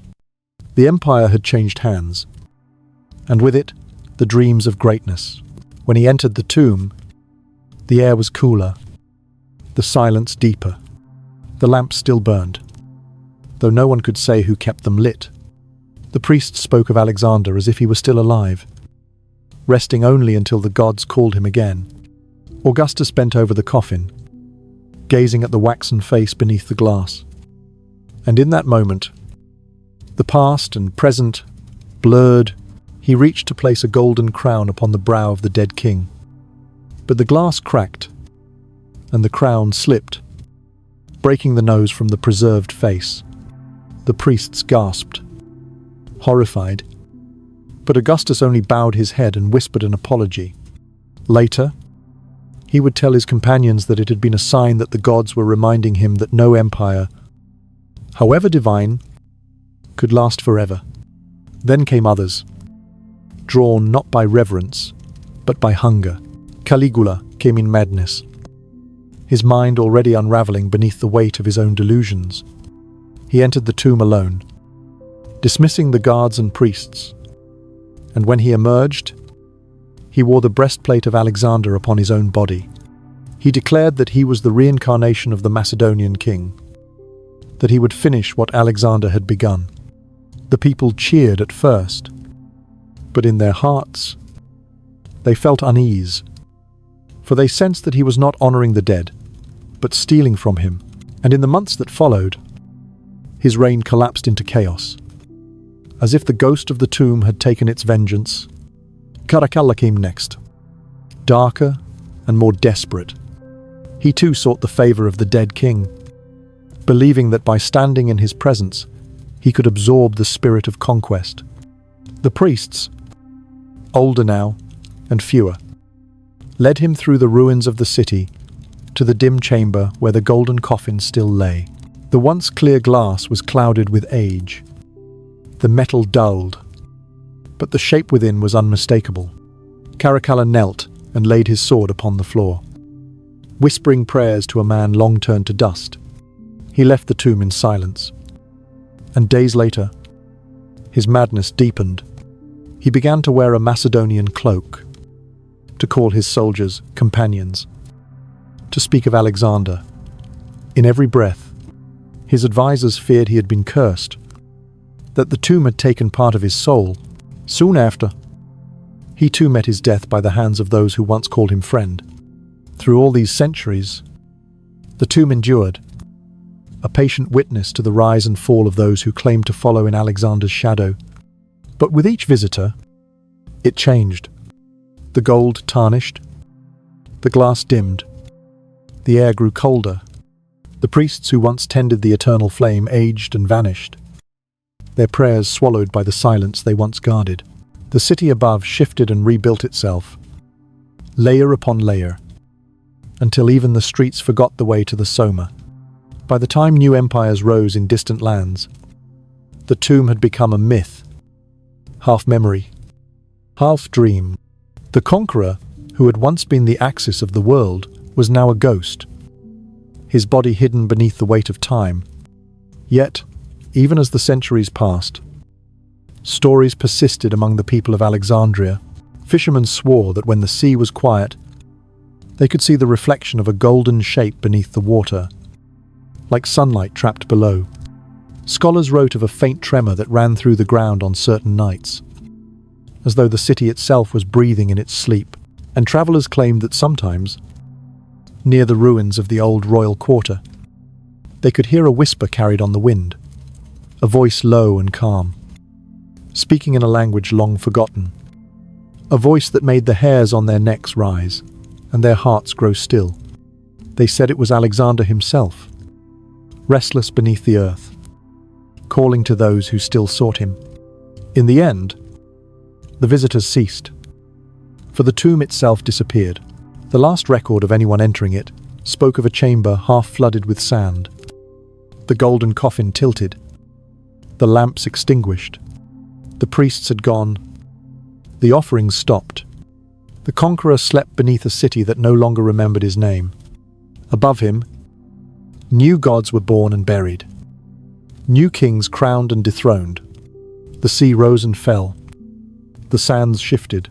The empire had changed hands, and with it, the dreams of greatness. When he entered the tomb, the air was cooler, the silence deeper. The lamps still burned, though no one could say who kept them lit. The priests spoke of Alexander as if he were still alive, resting only until the gods called him again. Augustus bent over the coffin, gazing at the waxen face beneath the glass. And in that moment, the past and present blurred, he reached to place a golden crown upon the brow of the dead king. But the glass cracked, and the crown slipped, breaking the nose from the preserved face. The priests gasped, horrified, but Augustus only bowed his head and whispered an apology. Later, he would tell his companions that it had been a sign that the gods were reminding him that no empire, however divine, could last forever. Then came others, drawn not by reverence, but by hunger. Caligula came in madness, his mind already unraveling beneath the weight of his own delusions. He entered the tomb alone, dismissing the guards and priests, and when he emerged, he wore the breastplate of Alexander upon his own body. He declared that he was the reincarnation of the Macedonian king, that he would finish what Alexander had begun. The people cheered at first, but in their hearts, they felt unease, for they sensed that he was not honoring the dead, but stealing from him. And in the months that followed, his reign collapsed into chaos. As if the ghost of the tomb had taken its vengeance, Caracalla came next. Darker and more desperate. He too sought the favor of the dead king, believing that by standing in his presence, he could absorb the spirit of conquest. The priests, older now and fewer, led him through the ruins of the city to the dim chamber where the golden coffin still lay. The once clear glass was clouded with age, the metal dulled, but the shape within was unmistakable. Caracalla knelt and laid his sword upon the floor, whispering prayers to a man long turned to dust. He left the tomb in silence, and days later, his madness deepened. He began to wear a Macedonian cloak, to call his soldiers companions, to speak of Alexander. In every breath, his advisors feared he had been cursed, that the tomb had taken part of his soul. Soon after, he too met his death by the hands of those who once called him friend. Through all these centuries, the tomb endured, a patient witness to the rise and fall of those who claimed to follow in Alexander's shadow. But with each visitor, it changed. The gold tarnished, the glass dimmed, the air grew colder. The priests who once tended the eternal flame aged and vanished, their prayers swallowed by the silence they once guarded. The city above shifted and rebuilt itself, layer upon layer, until even the streets forgot the way to the Soma. By the time new empires rose in distant lands, the tomb had become a myth, half memory, half dream. The conqueror, who had once been the axis of the world, was now a ghost, his body hidden beneath the weight of time. Yet, even as the centuries passed, stories persisted among the people of Alexandria. Fishermen swore that when the sea was quiet, they could see the reflection of a golden shape beneath the water, like sunlight trapped below. Scholars wrote of a faint tremor that ran through the ground on certain nights, as though the city itself was breathing in its sleep. And travelers claimed that sometimes, near the ruins of the old royal quarter, they could hear a whisper carried on the wind, a voice low and calm, speaking in a language long forgotten, a voice that made the hairs on their necks rise and their hearts grow still. They said it was Alexander himself, restless beneath the earth, calling to those who still sought him. In the end, the visitors ceased, for the tomb itself disappeared. The last record of anyone entering it spoke of a chamber half flooded with sand, the golden coffin tilted, the lamps extinguished. The priests had gone, the offerings stopped. The conqueror slept beneath a city that no longer remembered his name. Above him, new gods were born and buried, new kings crowned and dethroned. The sea rose and fell, the sands shifted,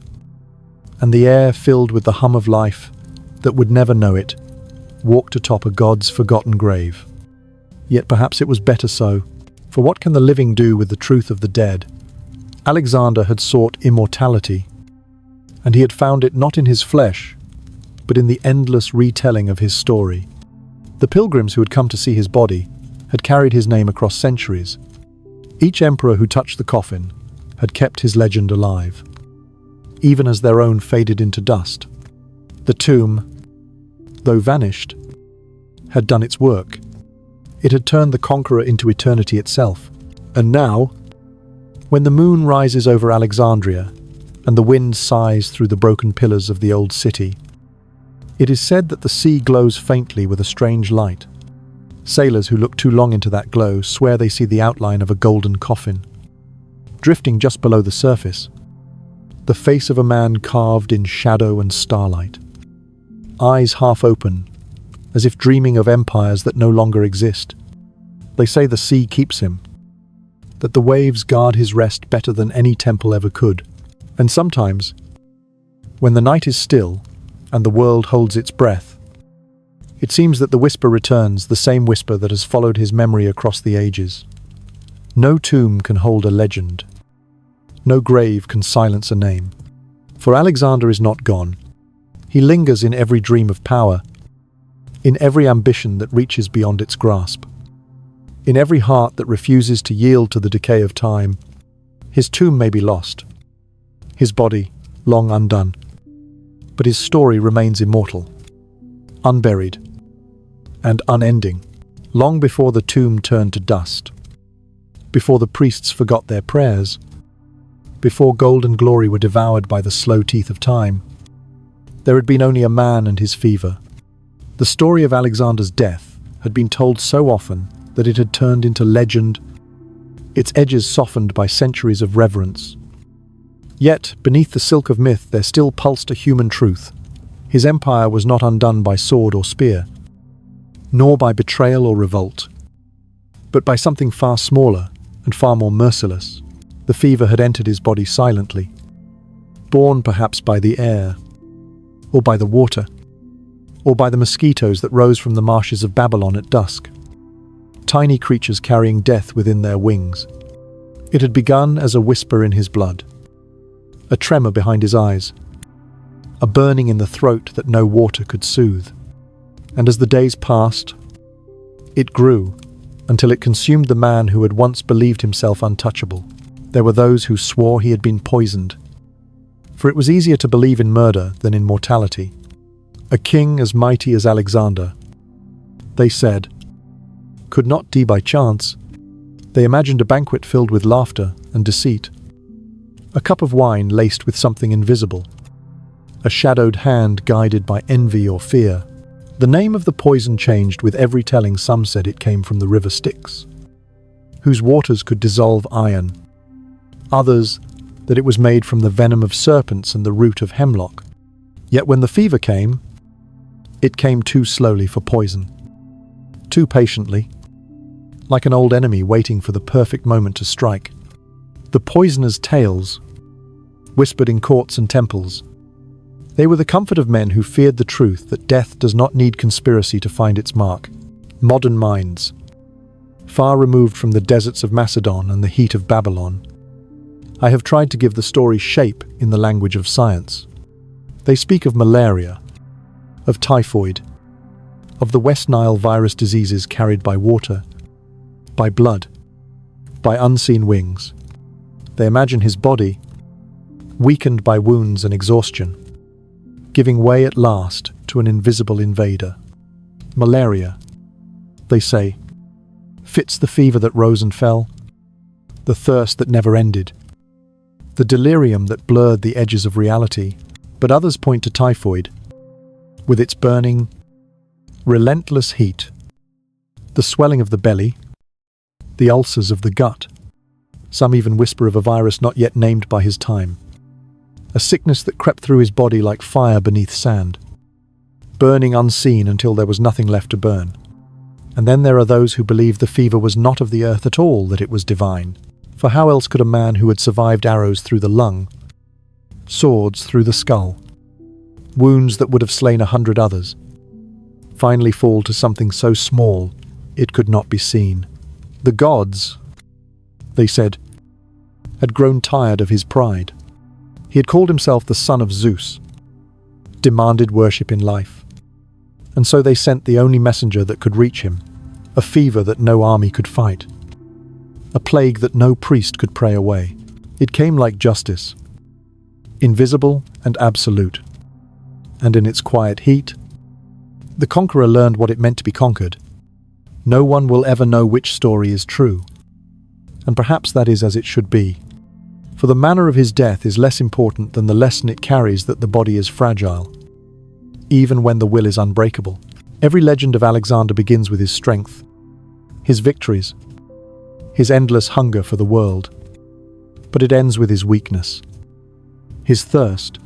and the air, filled with the hum of life that would never know it, walked atop a god's forgotten grave. Yet perhaps it was better so, for what can the living do with the truth of the dead? Alexander had sought immortality, and he had found it not in his flesh, but in the endless retelling of his story. The pilgrims who had come to see his body had carried his name across centuries. Each emperor who touched the coffin had kept his legend alive, even as their own faded into dust. The tomb, though vanished, had done its work. It had turned the conqueror into eternity itself. And now, when the moon rises over Alexandria and the wind sighs through the broken pillars of the old city, it is said that the sea glows faintly with a strange light. Sailors who look too long into that glow swear they see the outline of a golden coffin, drifting just below the surface, the face of a man carved in shadow and starlight, eyes half open, as if dreaming of empires that no longer exist. They say the sea keeps him, that the waves guard his rest better than any temple ever could. And sometimes, when the night is still and the world holds its breath, it seems that the whisper returns, the same whisper that has followed his memory across the ages. No tomb can hold a legend. No grave can silence a name. For Alexander is not gone. He lingers in every dream of power, in every ambition that reaches beyond its grasp, in every heart that refuses to yield to the decay of time. His tomb may be lost, his body long undone, but his story remains immortal, unburied, and unending, long before the tomb turned to dust, before the priests forgot their prayers, before gold and glory were devoured by the slow teeth of time. There had been only a man and his fever. The story of Alexander's death had been told so often that it had turned into legend, its edges softened by centuries of reverence. Yet, beneath the silk of myth, there still pulsed a human truth. His empire was not undone by sword or spear, nor by betrayal or revolt, but by something far smaller and far more merciless. The fever had entered his body silently, born perhaps by the air, or by the water, or by the mosquitoes that rose from the marshes of Babylon at dusk, tiny creatures carrying death within their wings. It had begun as a whisper in his blood, a tremor behind his eyes, a burning in the throat that no water could soothe. And as the days passed, it grew until it consumed the man who had once believed himself untouchable. There were those who swore he had been poisoned, for it was easier to believe in murder than in mortality. A king as mighty as Alexander, they said, could not die by chance. They imagined a banquet filled with laughter and deceit, a cup of wine laced with something invisible, a shadowed hand guided by envy or fear. The name of the poison changed with every telling. Some said it came from the river Styx, whose waters could dissolve iron. Others, that it was made from the venom of serpents and the root of hemlock. Yet when the fever came, it came too slowly for poison, too patiently, like an old enemy waiting for the perfect moment to strike. The poisoners' tales, whispered in courts and temples, they were the comfort of men who feared the truth that death does not need conspiracy to find its mark. Modern minds, far removed from the deserts of Macedon and the heat of Babylon, I have tried to give the story shape in the language of science. They speak of malaria, of typhoid, of the West Nile virus diseases carried by water, by blood, by unseen wings. They imagine his body, weakened by wounds and exhaustion, giving way at last to an invisible invader. Malaria, they say, fits the fever that rose and fell, the thirst that never ended, the delirium that blurred the edges of reality. But others point to typhoid, with its burning, relentless heat, the swelling of the belly, the ulcers of the gut. Some even whisper of a virus not yet named by his time, a sickness that crept through his body like fire beneath sand, burning unseen until there was nothing left to burn. And then there are those who believe the fever was not of the earth at all, that it was divine. For how else could a man who had survived arrows through the lung, swords through the skull, wounds that would have slain 100 others, finally fall to something so small it could not be seen? The gods, they said, had grown tired of his pride. He had called himself the son of Zeus, demanded worship in life, and so they sent the only messenger that could reach him, a fever that no army could fight, a plague that no priest could pray away. It came like justice, invisible and absolute, and in its quiet heat, the conqueror learned what it meant to be conquered. No one will ever know which story is true, and perhaps that is as it should be, for the manner of his death is less important than the lesson it carries that the body is fragile, even when the will is unbreakable. Every legend of Alexander begins with his strength, his victories, his endless hunger for the world, but it ends with his weakness, his thirst,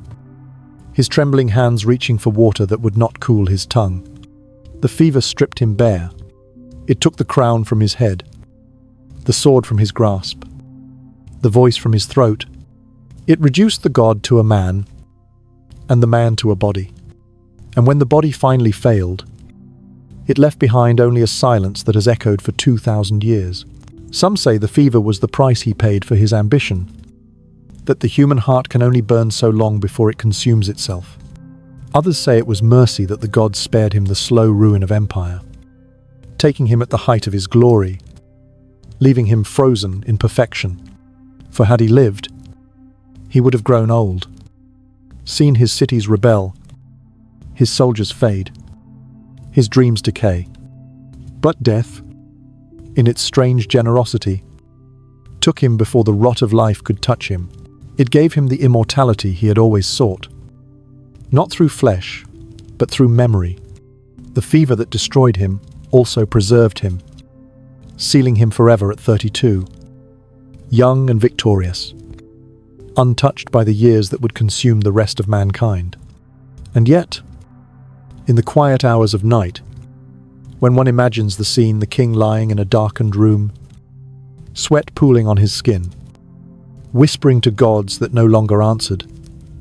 his trembling hands reaching for water that would not cool his tongue. The fever stripped him bare. It took the crown from his head, the sword from his grasp, the voice from his throat. It reduced the god to a man, and the man to a body. And when the body finally failed, it left behind only a silence that has echoed for 2,000 years. Some say the fever was the price he paid for his ambition, that the human heart can only burn so long before it consumes itself. Others say it was mercy that the gods spared him the slow ruin of empire, taking him at the height of his glory, leaving him frozen in perfection. For had he lived, he would have grown old, seen his cities rebel, his soldiers fade, his dreams decay. But death, in its strange generosity, took him before the rot of life could touch him. It gave him the immortality he had always sought. Not through flesh, but through memory. The fever that destroyed him also preserved him, sealing him forever at 32, young and victorious, untouched by the years that would consume the rest of mankind. And yet, in the quiet hours of night, when one imagines the scene, the king lying in a darkened room, sweat pooling on his skin, whispering to gods that no longer answered,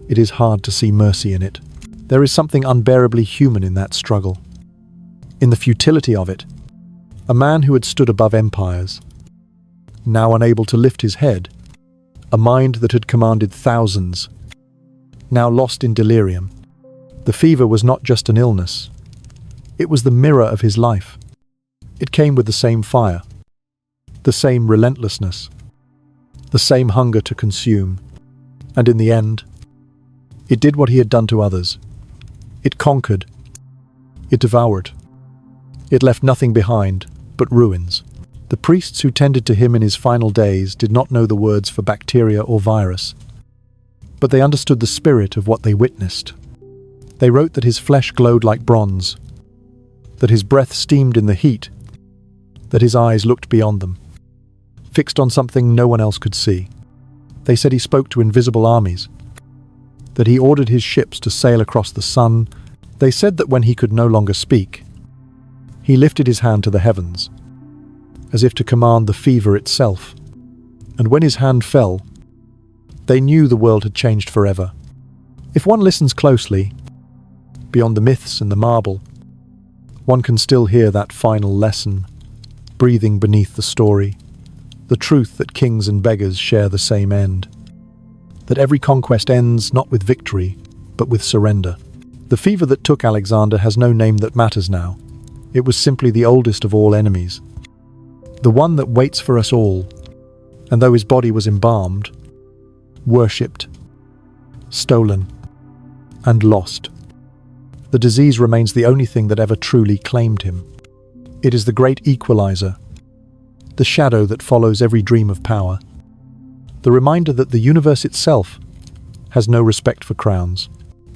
it is hard to see mercy in it. There is something unbearably human in that struggle. In the futility of it, a man who had stood above empires, now unable to lift his head, a mind that had commanded thousands, now lost in delirium. The fever was not just an illness. It was the mirror of his life. It came with the same fire, the same relentlessness, the same hunger to consume. And in the end, it did what he had done to others. It conquered. It devoured. It left nothing behind but ruins. The priests who tended to him in his final days did not know the words for bacteria or virus, but they understood the spirit of what they witnessed. They wrote that his flesh glowed like bronze, that his breath steamed in the heat, that his eyes looked beyond them, fixed on something no one else could see. They said he spoke to invisible armies, that he ordered his ships to sail across the sun. They said that when he could no longer speak, he lifted his hand to the heavens, as if to command the fever itself. And when his hand fell, they knew the world had changed forever. If one listens closely, beyond the myths and the marble, one can still hear that final lesson, breathing beneath the story, the truth that kings and beggars share the same end, that every conquest ends not with victory, but with surrender. The fever that took Alexander has no name that matters now. It was simply the oldest of all enemies, the one that waits for us all, and though his body was embalmed, worshipped, stolen, and lost, the disease remains the only thing that ever truly claimed him. It is the great equalizer, the shadow that follows every dream of power, the reminder that the universe itself has no respect for crowns.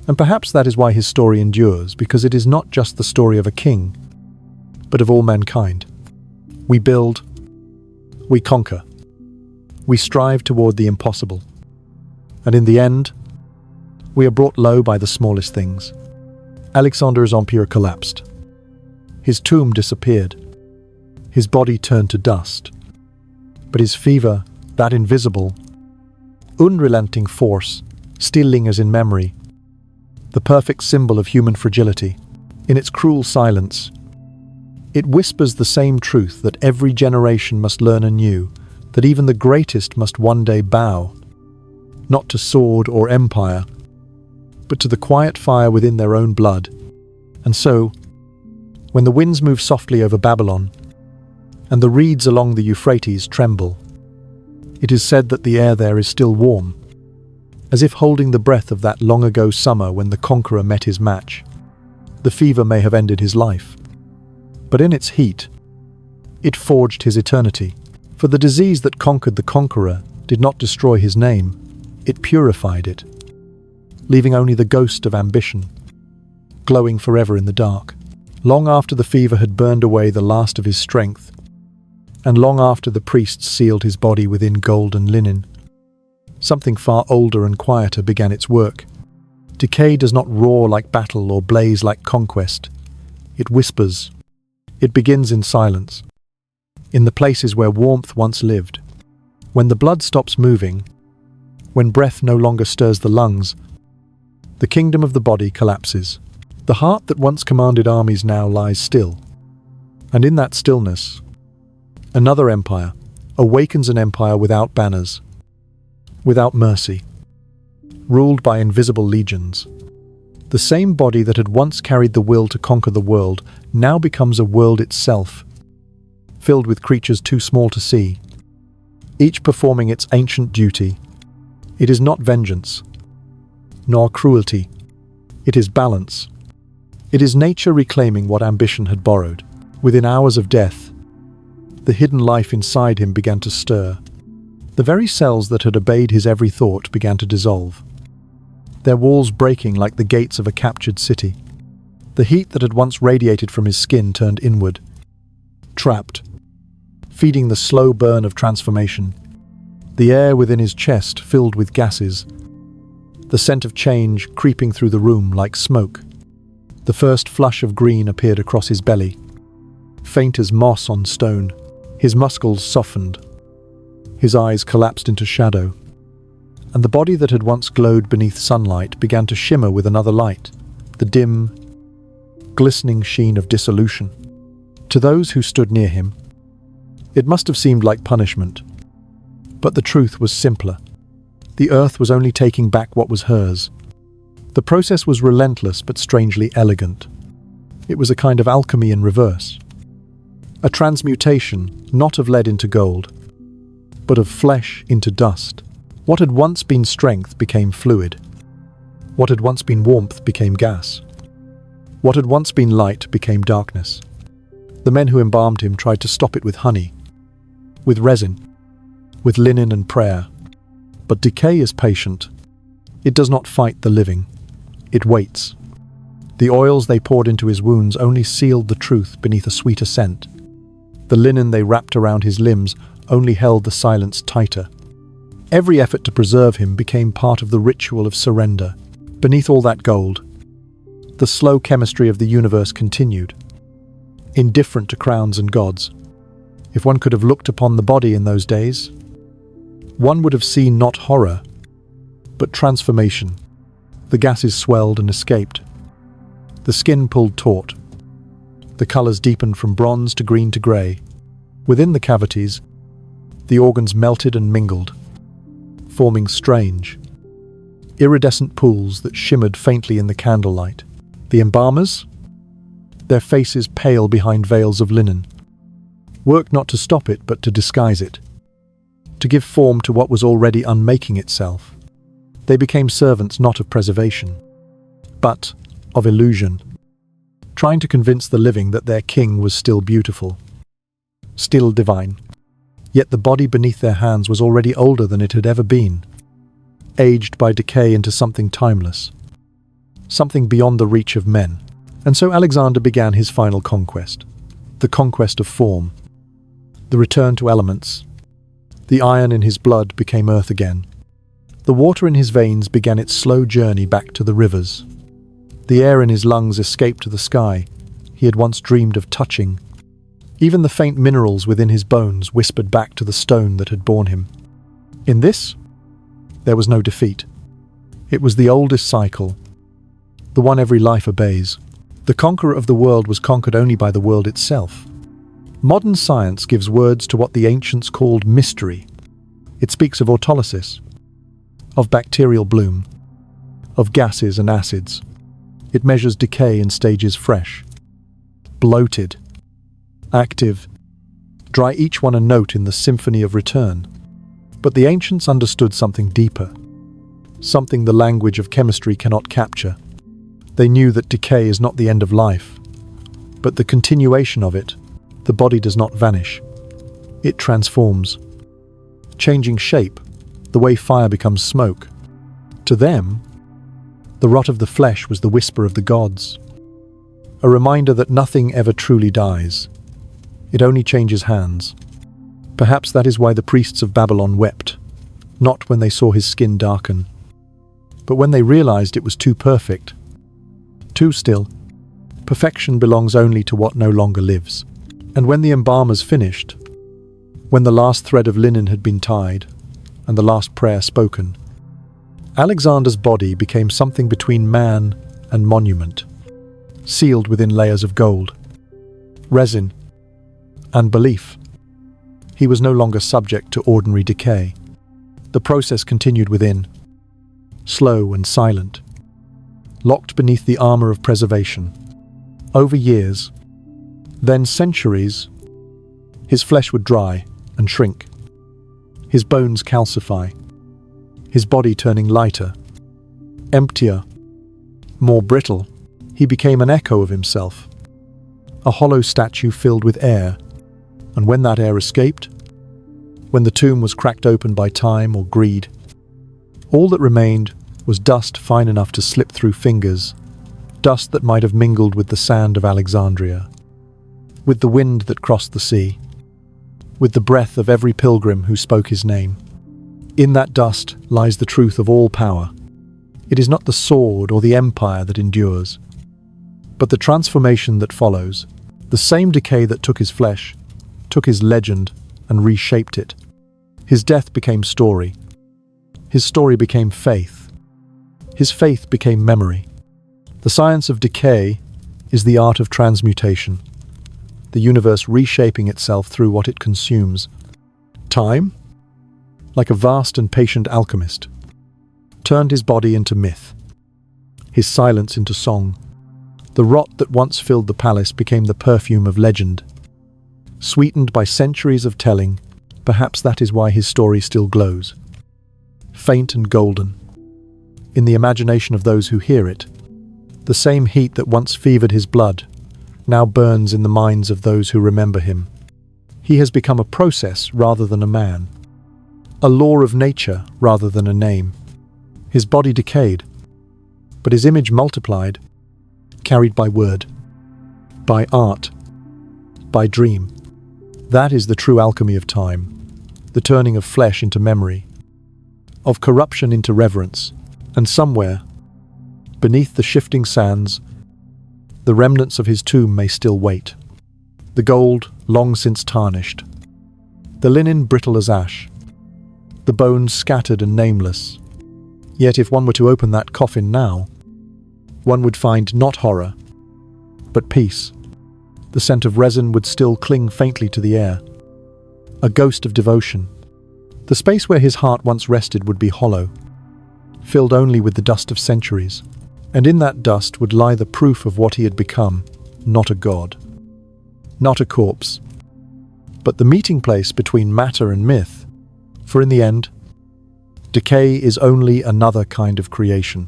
And perhaps that is why his story endures, because it is not just the story of a king, but of all mankind. We build, we conquer, we strive toward the impossible, and in the end, we are brought low by the smallest things. Alexander's empire collapsed. His tomb disappeared. His body turned to dust. But his fever, that invisible, unrelenting force, still lingers in memory, the perfect symbol of human fragility. In its cruel silence, it whispers the same truth that every generation must learn anew, that even the greatest must one day bow, not to sword or empire, but to the quiet fire within their own blood. And so, when the winds move softly over Babylon, and the reeds along the Euphrates tremble, it is said that the air there is still warm, as if holding the breath of that long-ago summer when the conqueror met his match. The fever may have ended his life, but in its heat, it forged his eternity. For the disease that conquered the conqueror did not destroy his name, it purified it, leaving only the ghost of ambition, glowing forever in the dark. Long after the fever had burned away the last of his strength, and long after the priests sealed his body within gold and linen, something far older and quieter began its work. Decay does not roar like battle or blaze like conquest. It whispers. It begins in silence, in the places where warmth once lived. When the blood stops moving, when breath no longer stirs the lungs, the kingdom of the body collapses. The heart that once commanded armies now lies still. And in that stillness, another empire awakens, an empire without banners, without mercy, ruled by invisible legions. The same body that had once carried the will to conquer the world now becomes a world itself, filled with creatures too small to see, each performing its ancient duty. It is not vengeance, nor cruelty. It is balance. It is nature reclaiming what ambition had borrowed. Within hours of death, the hidden life inside him began to stir. The very cells that had obeyed his every thought began to dissolve, their walls breaking like the gates of a captured city. The heat that had once radiated from his skin turned inward, trapped, feeding the slow burn of transformation. The air within his chest filled with gases, the scent of change creeping through the room like smoke. The first flush of green appeared across his belly, faint as moss on stone. His muscles softened, his eyes collapsed into shadow, and the body that had once glowed beneath sunlight began to shimmer with another light, the dim, glistening sheen of dissolution. To those who stood near him, it must have seemed like punishment, but the truth was simpler. The earth was only taking back what was hers. The process was relentless but strangely elegant. It was a kind of alchemy in reverse. A transmutation, not of lead into gold, but of flesh into dust. What had once been strength became fluid. What had once been warmth became gas. What had once been light became darkness. The men who embalmed him tried to stop it with honey, with resin, with linen and prayer. But decay is patient. It does not fight the living. It waits. The oils they poured into his wounds only sealed the truth beneath a sweeter scent. The linen they wrapped around his limbs only held the silence tighter. Every effort to preserve him became part of the ritual of surrender. Beneath all that gold, the slow chemistry of the universe continued, indifferent to crowns and gods. If one could have looked upon the body in those days, one would have seen not horror, but transformation. The gases swelled and escaped. The skin pulled taut. The colors deepened from bronze to green to grey. Within the cavities, the organs melted and mingled, forming strange, iridescent pools that shimmered faintly in the candlelight. The embalmers, their faces pale behind veils of linen, worked not to stop it but to disguise it, to give form to what was already unmaking itself. They became servants not of preservation, but of illusion, trying to convince the living that their king was still beautiful, still divine. Yet the body beneath their hands was already older than it had ever been, aged by decay into something timeless, something beyond the reach of men. And so Alexander began his final conquest, the conquest of form, the return to elements. The iron in his blood became earth again. The water in his veins began its slow journey back to the rivers. The air in his lungs escaped to the sky he had once dreamed of touching. Even the faint minerals within his bones whispered back to the stone that had borne him. In this, there was no defeat. It was the oldest cycle, the one every life obeys. The conqueror of the world was conquered only by the world itself. Modern science gives words to what the ancients called mystery. It speaks of autolysis, of bacterial bloom, of gases and acids. It measures decay in stages fresh, bloated, active, dry, each one a note in the symphony of return. But the ancients understood something deeper, something the language of chemistry cannot capture. They knew that decay is not the end of life, but the continuation of it. The body does not vanish. It transforms, changing shape, the way fire becomes smoke. To them, the rot of the flesh was the whisper of the gods, a reminder that nothing ever truly dies. It only changes hands. Perhaps that is why the priests of Babylon wept, not when they saw his skin darken, but when they realized it was too perfect, too still. Perfection belongs only to what no longer lives. And when the embalmers finished, when the last thread of linen had been tied, and the last prayer spoken, Alexander's body became something between man and monument, sealed within layers of gold, resin, and belief. He was no longer subject to ordinary decay. The process continued within, slow and silent, locked beneath the armor of preservation. Over years, then centuries, his flesh would dry and shrink, His bones calcify, his body turning lighter, emptier, more brittle. He became an echo of himself, a hollow statue filled with air. And when that air escaped, when the tomb was cracked open by time or greed, all that remained was dust fine enough to slip through fingers, dust that might have mingled with the sand of Alexandria, with the wind that crossed the sea, with the breath of every pilgrim who spoke his name. In that dust lies the truth of all power. It is not the sword or the empire that endures, but the transformation that follows, the same decay that took his flesh, took his legend, and reshaped it. His death became story. His story became faith. His faith became memory. The science of decay is the art of transmutation, the universe reshaping itself through what it consumes. Time, like a vast and patient alchemist, turned his body into myth, his silence into song. The rot that once filled the palace became the perfume of legend. Sweetened by centuries of telling, perhaps that is why his story still glows, faint and golden, in the imagination of those who hear it. The same heat that once fevered his blood now burns in the minds of those who remember him. He has become a process rather than a man, a law of nature rather than a name. His body decayed, but his image multiplied, carried by word, by art, by dream. That is the true alchemy of time, the turning of flesh into memory, of corruption into reverence, and somewhere, beneath the shifting sands, the remnants of his tomb may still wait. The gold, long since tarnished, the linen brittle as ash, the bones scattered and nameless. Yet if one were to open that coffin now, one would find not horror, but peace. The scent of resin would still cling faintly to the air, a ghost of devotion. The space where his heart once rested would be hollow, filled only with the dust of centuries. And in that dust would lie the proof of what he had become, not a god, not a corpse, but the meeting place between matter and myth. For in the end, decay is only another kind of creation.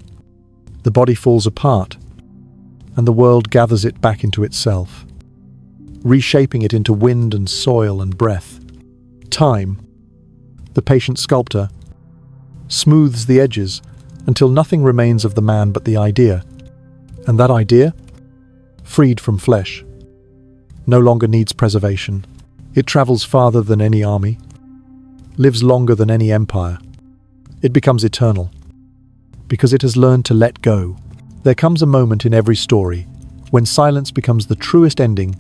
The body falls apart, and the world gathers it back into itself, reshaping it into wind and soil and breath. Time, the patient sculptor, smooths the edges until nothing remains of the man but the idea. And that idea, freed from flesh, no longer needs preservation. It travels farther than any army, lives longer than any empire. It becomes eternal, because it has learned to let go. There comes a moment in every story when silence becomes the truest ending,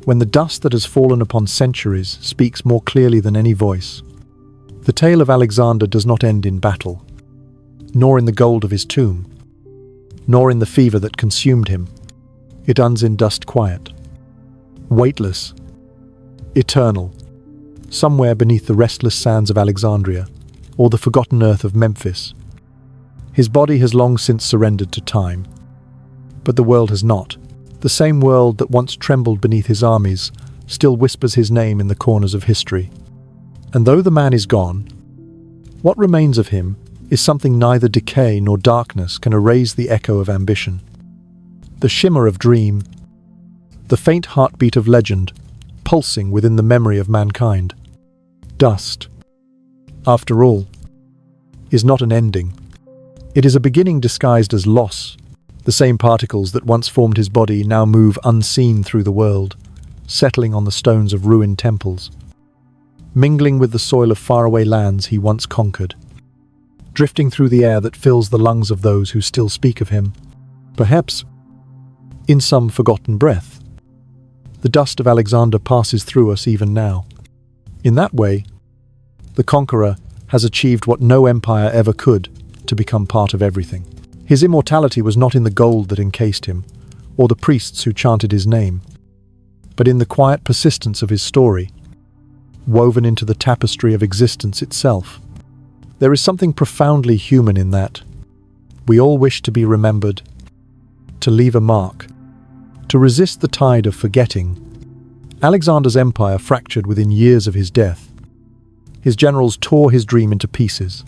when the dust that has fallen upon centuries speaks more clearly than any voice. The tale of Alexander does not end in battle, nor in the gold of his tomb, nor in the fever that consumed him. It ends in dust quiet, weightless, eternal, somewhere beneath the restless sands of Alexandria or the forgotten earth of Memphis. His body has long since surrendered to time, but the world has not. The same world that once trembled beneath his armies still whispers his name in the corners of history. And though the man is gone, what remains of him is something neither decay nor darkness can erase: the echo of ambition, the shimmer of dream, the faint heartbeat of legend pulsing within the memory of mankind. Dust, after all, is not an ending. It is a beginning disguised as loss. The same particles that once formed his body now move unseen through the world, settling on the stones of ruined temples, mingling with the soil of faraway lands he once conquered, drifting through the air that fills the lungs of those who still speak of him. Perhaps, in some forgotten breath, the dust of Alexander passes through us even now. In that way, the conqueror has achieved what no empire ever could, to become part of everything. His immortality was not in the gold that encased him, or the priests who chanted his name, but in the quiet persistence of his story, woven into the tapestry of existence itself. There is something profoundly human in that. We all wish to be remembered, to leave a mark, to resist the tide of forgetting. Alexander's empire fractured within years of his death. His generals tore his dream into pieces,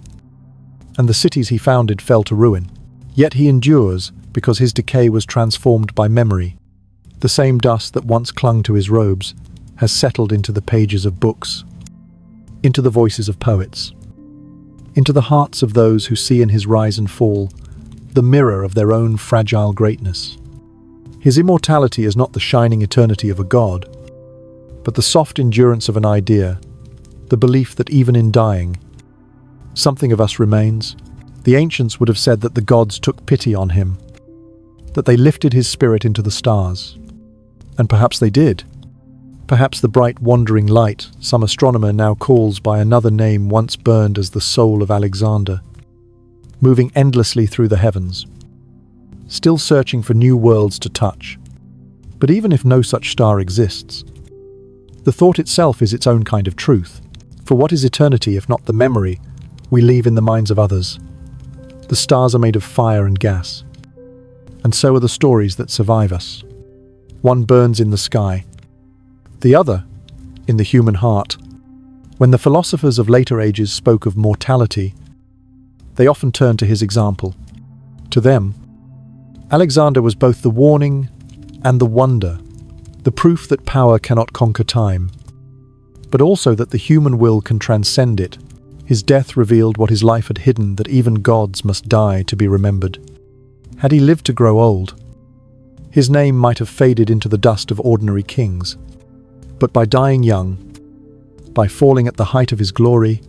and the cities he founded fell to ruin. Yet he endures because his decay was transformed by memory. The same dust that once clung to his robes has settled into the pages of books, into the voices of poets, into the hearts of those who see in his rise and fall the mirror of their own fragile greatness. His immortality is not the shining eternity of a god, but the soft endurance of an idea, the belief that even in dying, something of us remains. The ancients would have said that the gods took pity on him, that they lifted his spirit into the stars. And perhaps they did. Perhaps the bright wandering light some astronomer now calls by another name once burned as the soul of Alexander, moving endlessly through the heavens, still searching for new worlds to touch. But even if no such star exists, the thought itself is its own kind of truth. For what is eternity if not the memory we leave in the minds of others? The stars are made of fire and gas, and so are the stories that survive us. One burns in the sky, the other in the human heart. When the philosophers of later ages spoke of mortality, they often turned to his example. To them, Alexander was both the warning and the wonder, the proof that power cannot conquer time, but also that the human will can transcend it. His death revealed what his life had hidden, that even gods must die to be remembered. Had he lived to grow old, his name might have faded into the dust of ordinary kings. But by dying young, by falling at the height of his glory,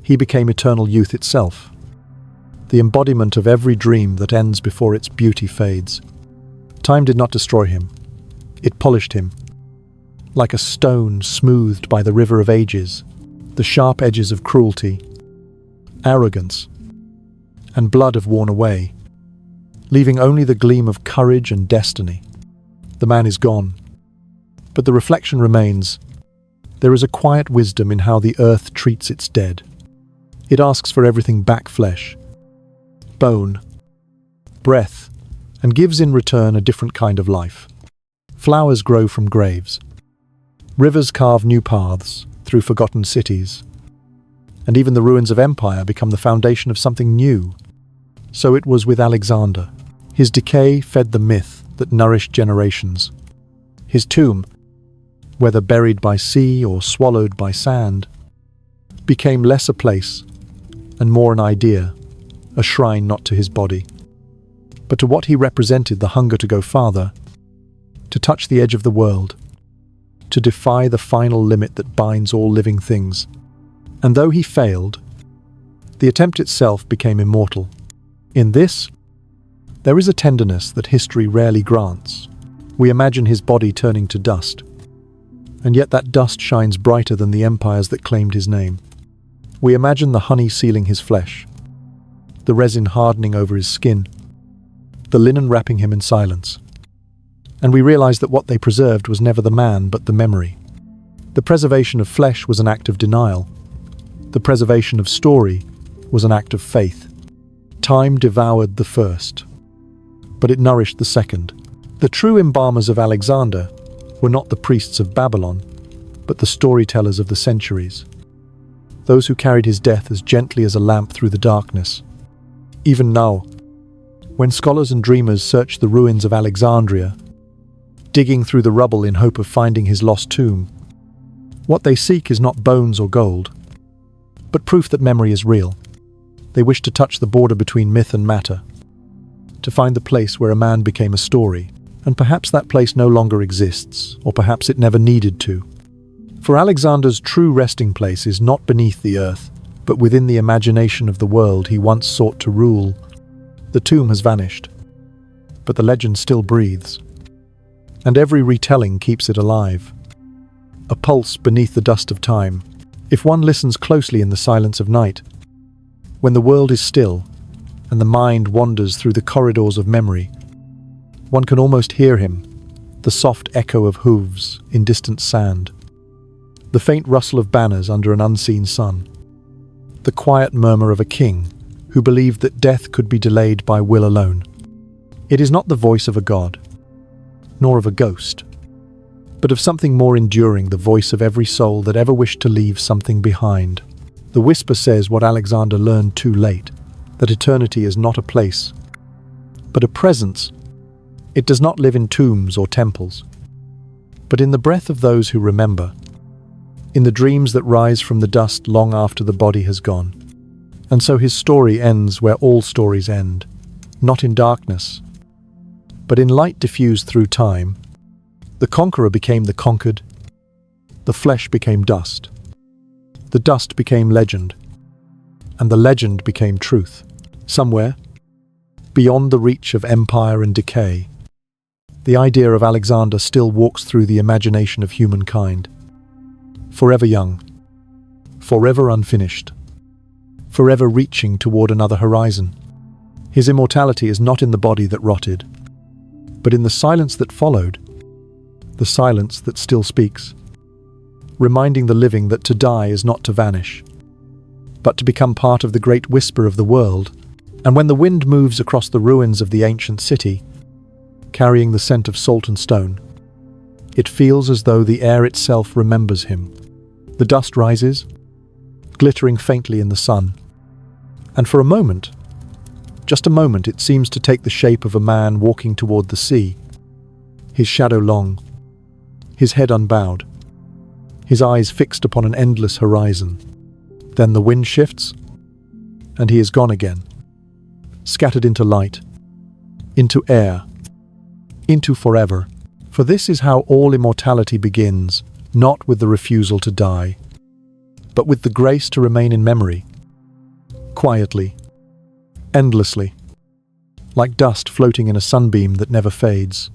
he became eternal youth itself, the embodiment of every dream that ends before its beauty fades. Time did not destroy him. It polished him. Like a stone smoothed by the river of ages, the sharp edges of cruelty, arrogance, and blood have worn away, leaving only the gleam of courage and destiny. The man is gone, but the reflection remains. There is a quiet wisdom in how the earth treats its dead. It asks for everything back: flesh, bone, breath, and gives in return a different kind of life. Flowers grow from graves. Rivers carve new paths through forgotten cities. And even the ruins of empire become the foundation of something new. So it was with Alexander. His decay fed the myth that nourished generations. His tomb, whether buried by sea or swallowed by sand, became less a place and more an idea, a shrine not to his body, but to what he represented: the hunger to go farther, to touch the edge of the world, to defy the final limit that binds all living things. And though he failed, the attempt itself became immortal. In this, there is a tenderness that history rarely grants. We imagine his body turning to dust, and yet that dust shines brighter than the empires that claimed his name. We imagine the honey sealing his flesh, the resin hardening over his skin, the linen wrapping him in silence. And we realize that what they preserved was never the man, but the memory. The preservation of flesh was an act of denial. The preservation of story was an act of faith. Time devoured the first, but it nourished the second. The true embalmers of Alexander were not the priests of Babylon, but the storytellers of the centuries. Those who carried his death as gently as a lamp through the darkness. Even now, when scholars and dreamers search the ruins of Alexandria, digging through the rubble in hope of finding his lost tomb, what they seek is not bones or gold, but proof that memory is real. They wish to touch the border between myth and matter, to find the place where a man became a story, and perhaps that place no longer exists, or perhaps it never needed to. For Alexander's true resting place is not beneath the earth, but within the imagination of the world he once sought to rule. The tomb has vanished, but the legend still breathes, and every retelling keeps it alive. A pulse beneath the dust of time. If one listens closely in the silence of night, when the world is still and the mind wanders through the corridors of memory, one can almost hear him, the soft echo of hooves in distant sand, the faint rustle of banners under an unseen sun, the quiet murmur of a king who believed that death could be delayed by will alone. It is not the voice of a god, nor of a ghost, but of something more enduring, the voice of every soul that ever wished to leave something behind. The whisper says what Alexander learned too late, that eternity is not a place, but a presence. It does not live in tombs or temples, but in the breath of those who remember, in the dreams that rise from the dust long after the body has gone. And so his story ends where all stories end, not in darkness, but in light diffused through time. The conqueror became the conquered, the flesh became dust, the dust became legend, and the legend became truth. Somewhere, beyond the reach of empire and decay, the idea of Alexander still walks through the imagination of humankind. Forever young, forever unfinished, forever reaching toward another horizon. His immortality is not in the body that rotted, but in the silence that followed, the silence that still speaks, reminding the living that to die is not to vanish, but to become part of the great whisper of the world. And when the wind moves across the ruins of the ancient city, carrying the scent of salt and stone, it feels as though the air itself remembers him. The dust rises, glittering faintly in the sun, and for a moment, just a moment, it seems to take the shape of a man walking toward the sea, his shadow long, his head unbowed, his eyes fixed upon an endless horizon. Then the wind shifts, and he is gone again, scattered into light, into air, into forever. For this is how all immortality begins, not with the refusal to die, but with the grace to remain in memory, quietly, endlessly, like dust floating in a sunbeam that never fades.